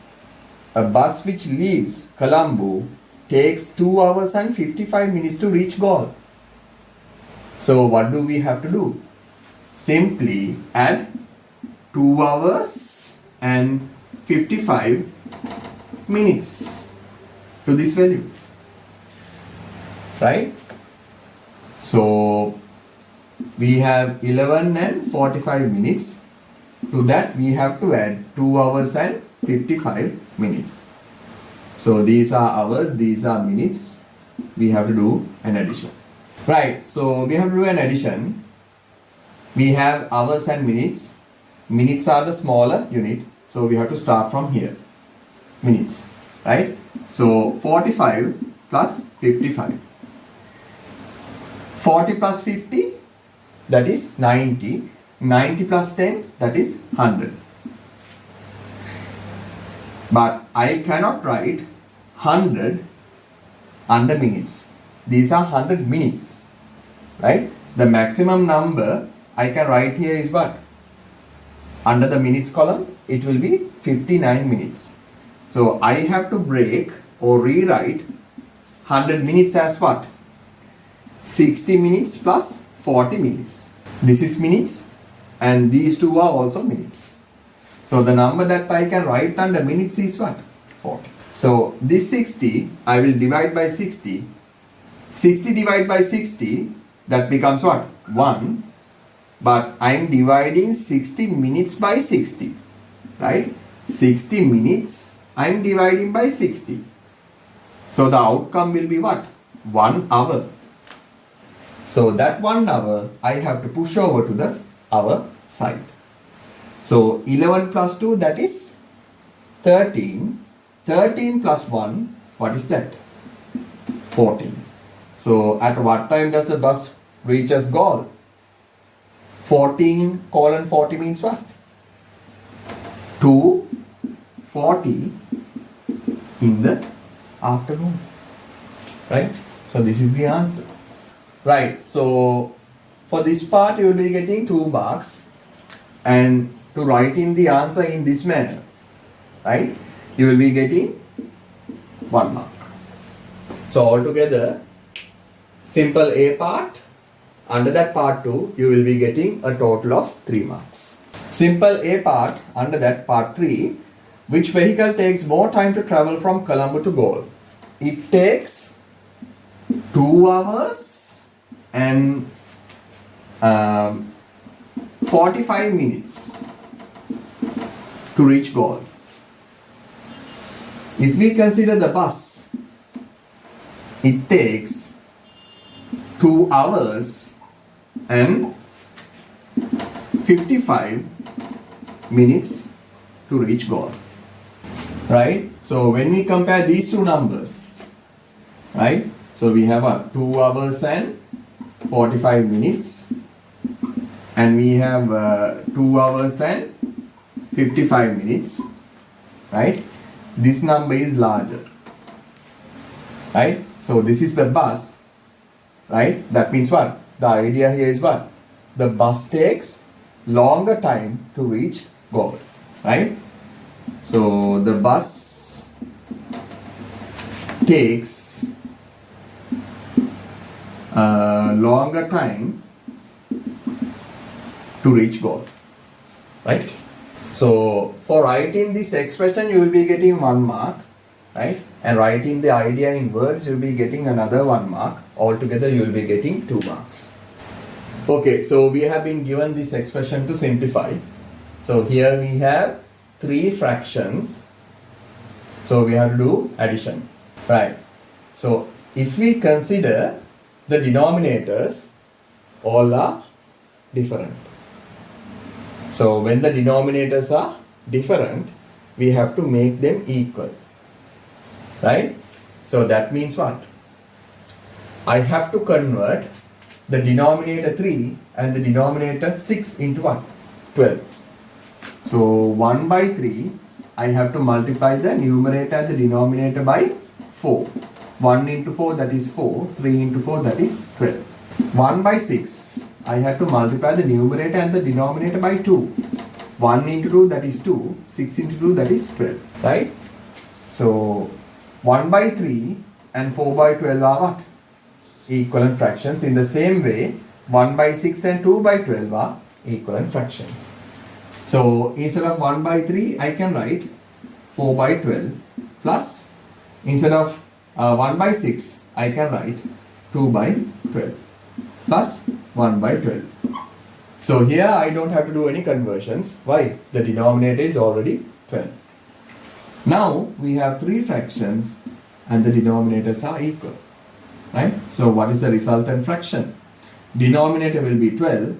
a bus which leaves Colombo takes 2 hours and 55 minutes to reach Goa. So what do we have to do? Simply add 2 hours and 55 minutes to this value, right? So we have 11 and 45 minutes. To that we have to add 2 hours and 55 minutes. So these are hours, these are minutes. We have to do an addition. Right, so we have to do an addition. We have hours and minutes. Minutes are the smaller unit. So we have to start from here. Minutes, right? So 45 plus 55. 40 plus 50, that is 90. 90 plus 10, that is 100. But I cannot write 100 under minutes. These are 100 minutes, right? The maximum number I can write here is what? Under the minutes column, it will be 59 minutes. So I have to break or rewrite 100 minutes as what? 60 minutes plus 40 minutes. This is minutes and these two are also minutes. So the number that I can write under minutes is what? 40. So this 60 I will divide by 60. 60 divided by 60, that becomes what? 1. But I am dividing 60 minutes by 60, right? 60 minutes I am dividing by 60. So the outcome will be what? 1 hour. So that 1 hour I have to push over to the hour side. So 11 plus 2, that is 13. 13 plus 1, what is that? 14. So at what time does the bus reach us Goal? 14:40 means what? 2:40 in the afternoon, right? So this is the answer, right? So for this part you will be getting 2 marks, and to write in the answer in this manner, right, you will be getting 1 mark. So altogether, simple A part, under that part 2, you will be getting a total of 3 marks. Simple A part, under that part 3, which vehicle takes more time to travel from Colombo to Goal? It takes 2 hours and 45 minutes to reach Goal. If we consider the bus, it takes 2 hours and 55 minutes to reach Goa, right? So when we compare these two numbers, right, so we have 2 hours and 45 minutes, and we have 2 hours and 55 minutes, right? This number is larger, right? So this is the bus, right? That means what? The idea here is what? The bus takes longer time to reach goal, right? So the bus takes longer time to reach goal, right? So for writing this expression, you will be getting 1 mark, right? And writing the idea in words, you will be getting another 1 mark. Altogether, you will be getting 2 marks. Okay, so we have been given this expression to simplify. So here we have 3 fractions. So we have to do addition, right? So if we consider the denominators, all are different. So when the denominators are different, we have to make them equal, right? So that means what? I have to convert the denominator 3 and the denominator 6 into what? 12. So 1 by 3, I have to multiply the numerator and the denominator by 4. 1 into 4, that is 4. 3 into 4, that is 12. 1 by 6, I have to multiply the numerator and the denominator by 2. 1 into 2, that is 2. 6 into 2, that is 12. Right? So 1 by 3 and 4 by 12 are what? Equivalent fractions. In the same way, 1 by 6 and 2 by 12 are equivalent fractions. So instead of 1 by 3, I can write 4 by 12 plus, instead of 1 by 6, I can write 2 by 12 plus 1 by 12. So here I don't have to do any conversions. Why? The denominator is already 12. Now we have 3 fractions and the denominators are equal. Right? So what is the resultant fraction? Denominator will be 12.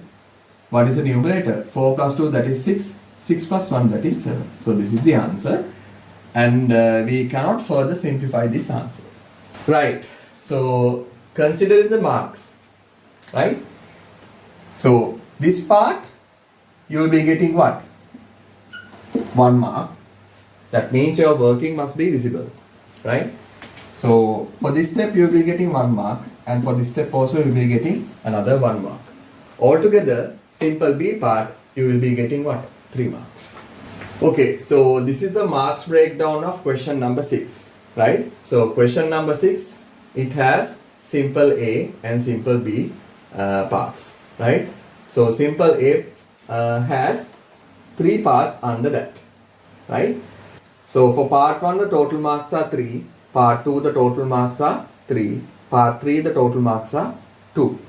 What is the numerator? 4 plus 2, that is 6. 6 plus 1, that is 7. So this is the answer. And we cannot further simplify this answer. Right. So considering the marks. Right? So this part, you will be getting what? 1 mark. That means your working must be visible. Right? So for this step, you will be getting 1 mark. And for this step also, you will be getting another 1 mark. Altogether, simple B part, you will be getting what? 3 marks. Okay, so this is the marks breakdown of question number 6, right? So question number 6, it has simple A and simple B parts, right? So simple A has 3 parts under that, right? So for part 1, the total marks are 3. Part 2, the total marks are 3. Part 3, the total marks are 2.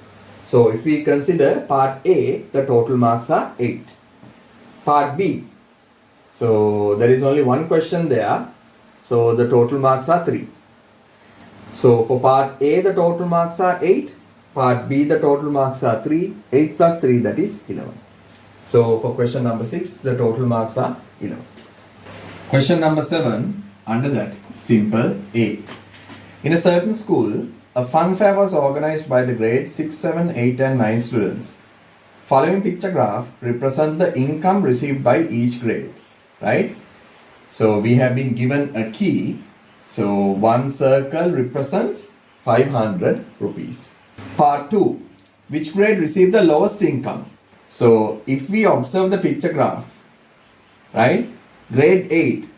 So if we consider part A, the total marks are 8. Part B, so there is only 1 question there. So the total marks are 3. So for part A, the total marks are 8. Part B, the total marks are 3. 8 plus 3, that is 11. So for question number 6, the total marks are 11. Question number 7, under that, simple A. In a certain school, a fun fair was organized by the grade 6, 7, 8 and 9 students. Following picture graph represent the income received by each grade, right? So we have been given a key. So 1 circle represents 500 rupees. Part 2, which grade received the lowest income? So if we observe the picture graph, right? Grade 8.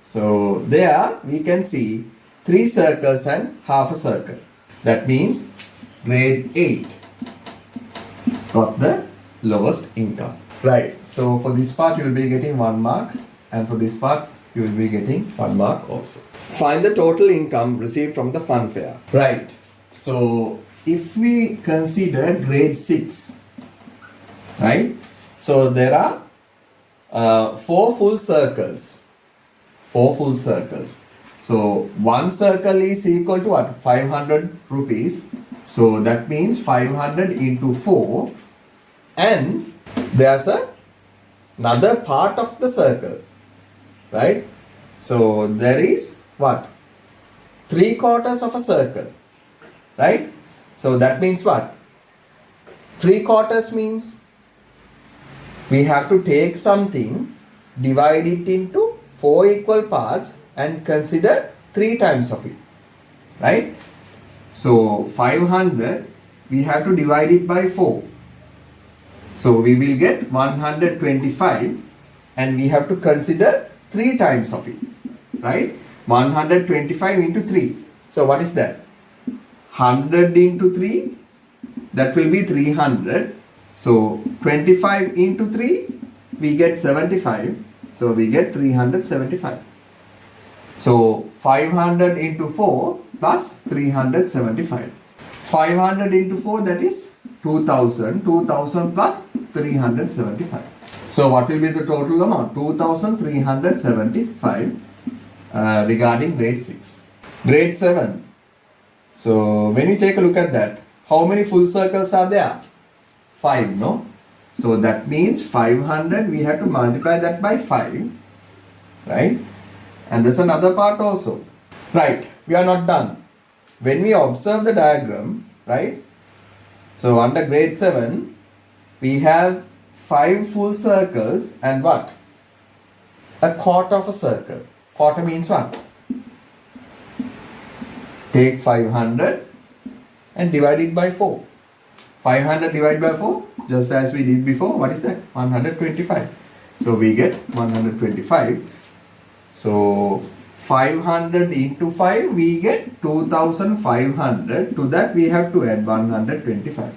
So there we can see 3 circles and half a circle. That means grade 8 got the lowest income. Right. So for this part you will be getting 1 mark, and for this part you will be getting 1 mark also. Find the total income received from the fun fair. Right. So if we consider grade 6, right? So there are 4 full circles. 4 full circles. So 1 circle is equal to what? 500 rupees. So that means 500 into 4. And there's another part of the circle. Right? So there is what? 3/4 of a circle. Right? So that means what? 3/4 means we have to take something, divide it into 4 equal parts and consider 3 times of it. Right? So 500, we have to divide it by 4. So we will get 125 and we have to consider 3 times of it, right? 125 into 3. So what is that? 100 into 3, that will be 300. So 25 into 3, we get 75. So we get 375. So 500 into 4 plus 375. 500 into 4, that is 2000. 2000 plus 375. So what will be the total amount? 2375 regarding grade 6. Grade 7. So when you take a look at that, how many full circles are there? 5, no? So that means 500, we have to multiply that by 5, right? And there's another part also. Right, we are not done. When we observe the diagram, right? So under grade 7, we have 5 full circles and what? A quarter of a circle. Quarter means what? Take 500 and divide it by 4. 500 divided by 4, just as we did before, what is that? 125. So we get 125. So 500 into 5, we get 2500. To that we have to add 125.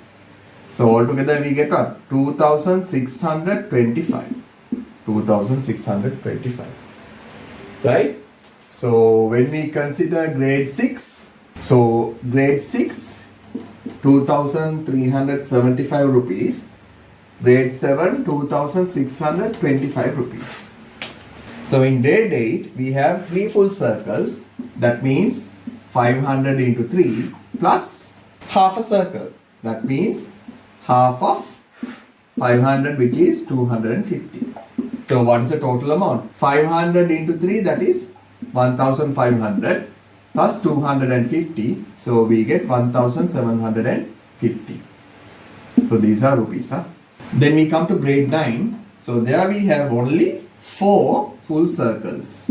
So altogether we get what? 2625. 2625. Right? So when we consider grade 6, so grade 6, 2375 rupees. Grade 7, 2625 rupees. So in grade 8, we have 3 full circles. That means 500 into 3 plus half a circle. That means half of 500, which is 250. So what is the total amount? 500 into 3, that is 1500 plus 250. So we get 1750. So these are rupees. Then we come to grade 9. So there we have only 4 full circles.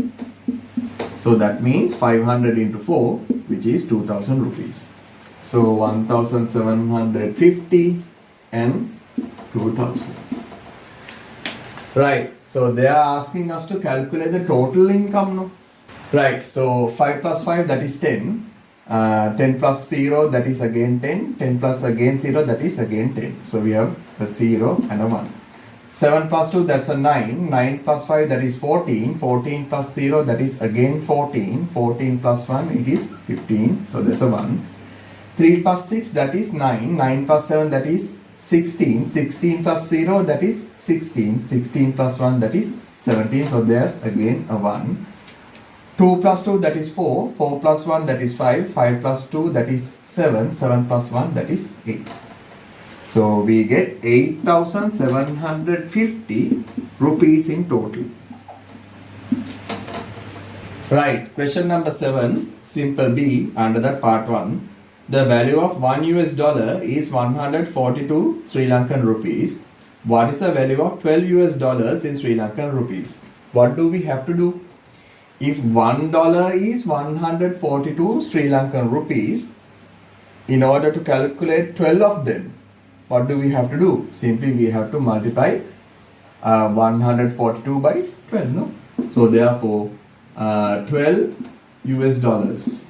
So that means 500 into 4, which is 2000 rupees. So 1750 and 2000. Right. So they are asking us to calculate the total income. No? Right. So 5 plus 5, that is 10. 10 plus 0, that is again 10. 10 plus again 0, that is again 10. So we have a 0 and a 1. 7 plus 2, that's a 9. 9 plus 5, that is 14. 14 plus 0, that is again 14. 14 plus 1, it is 15. So there's a 1. 3 plus 6, that is 9. 9 plus 7, that is 16. 16 plus 0, that is 16. 16 plus 1, that is 17. So there's again a 1. 2 plus 2, that is 4. 4 plus 1, that is 5. 5 plus 2, that is 7. 7 plus 1, that is 8. So we get 8750 rupees in total. Right, question number 7, simple B, under that part 1. The value of $1 is 142 Sri Lankan rupees. What is the value of $12 in Sri Lankan rupees? What do we have to do? If $1 is 142 Sri Lankan rupees, in order to calculate 12 of them, what do we have to do? Simply we have to multiply 142 by 12, no? So therefore, $12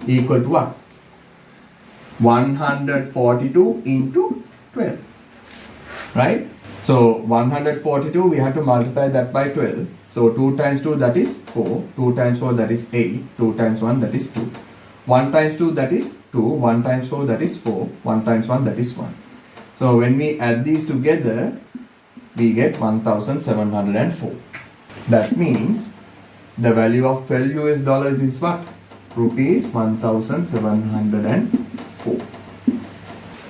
equal to what? 142 into 12, right? So 142, we have to multiply that by 12. So 2 times 2, that is 4. 2 times 4, that is 8. 2 times 1, that is 2. 1 times 2, that is 2. 1 times 4, that is 4. 1 times 1, that is 1. So when we add these together, we get 1704. That means the value of $12 is what? Rupees 1704.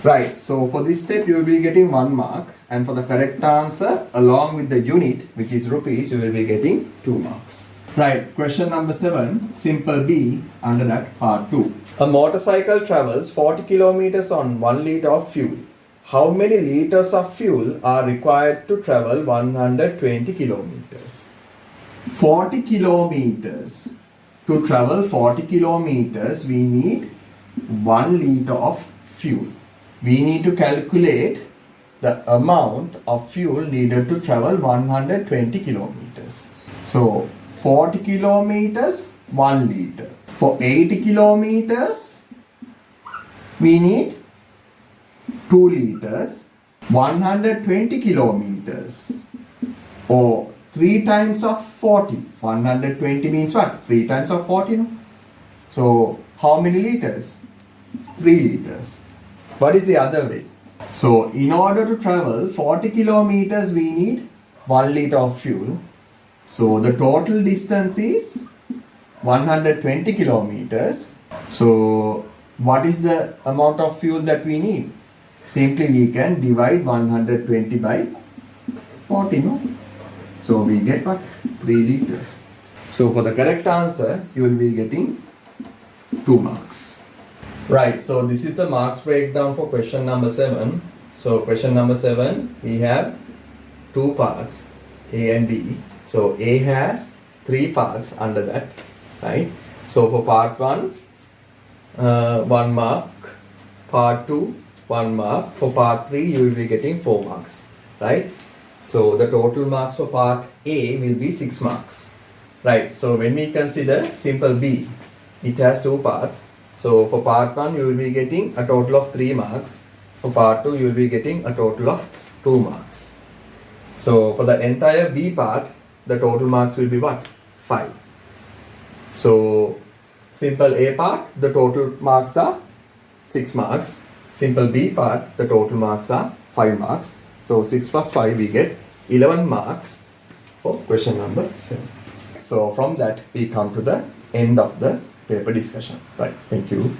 Right, so for this step you will be getting 1 mark, and for the correct answer along with the unit, which is rupees, you will be getting 2 marks. Right, question number 7, simple B, under that part 2. A motorcycle travels 40 kilometers on 1 liter of fuel. How many liters of fuel are required to travel 120 kilometers? 40 kilometers. To travel 40 kilometers, we need 1 liter of fuel. We need to calculate the amount of fuel needed to travel 120 kilometers. So 40 kilometers, 1 liter. For 80 kilometers, we need 2 liters. 120 kilometers or 3 times of 40. 120 means what? 3 times of 40, no? So how many liters? 3 liters. What is the other way? So in order to travel 40 kilometers, we need 1 liter of fuel. So the total distance is 120 kilometers. So what is the amount of fuel that we need? Simply we can divide 120 by 40, no? So we get what? 3 liters. So for the correct answer, you will be getting 2 marks. Right, so this is the marks breakdown for question number 7. So question number 7, we have 2 parts, A and B. So A has 3 parts under that, right? So for part 1, 1 mark, part 2, 1 mark. For part 3, you will be getting 4 marks, right? So the total marks for part A will be 6 marks, right? So when we consider simple B, it has 2 parts. So for part 1, you will be getting a total of 3 marks. For part 2, you will be getting a total of 2 marks. So for the entire B part, the total marks will be what? 5. So simple A part, the total marks are 6 marks. Simple B part, the total marks are 5 marks. So 6 plus 5, we get 11 marks for question number 7. So from that, we come to the end of the paper discussion. Right, thank you.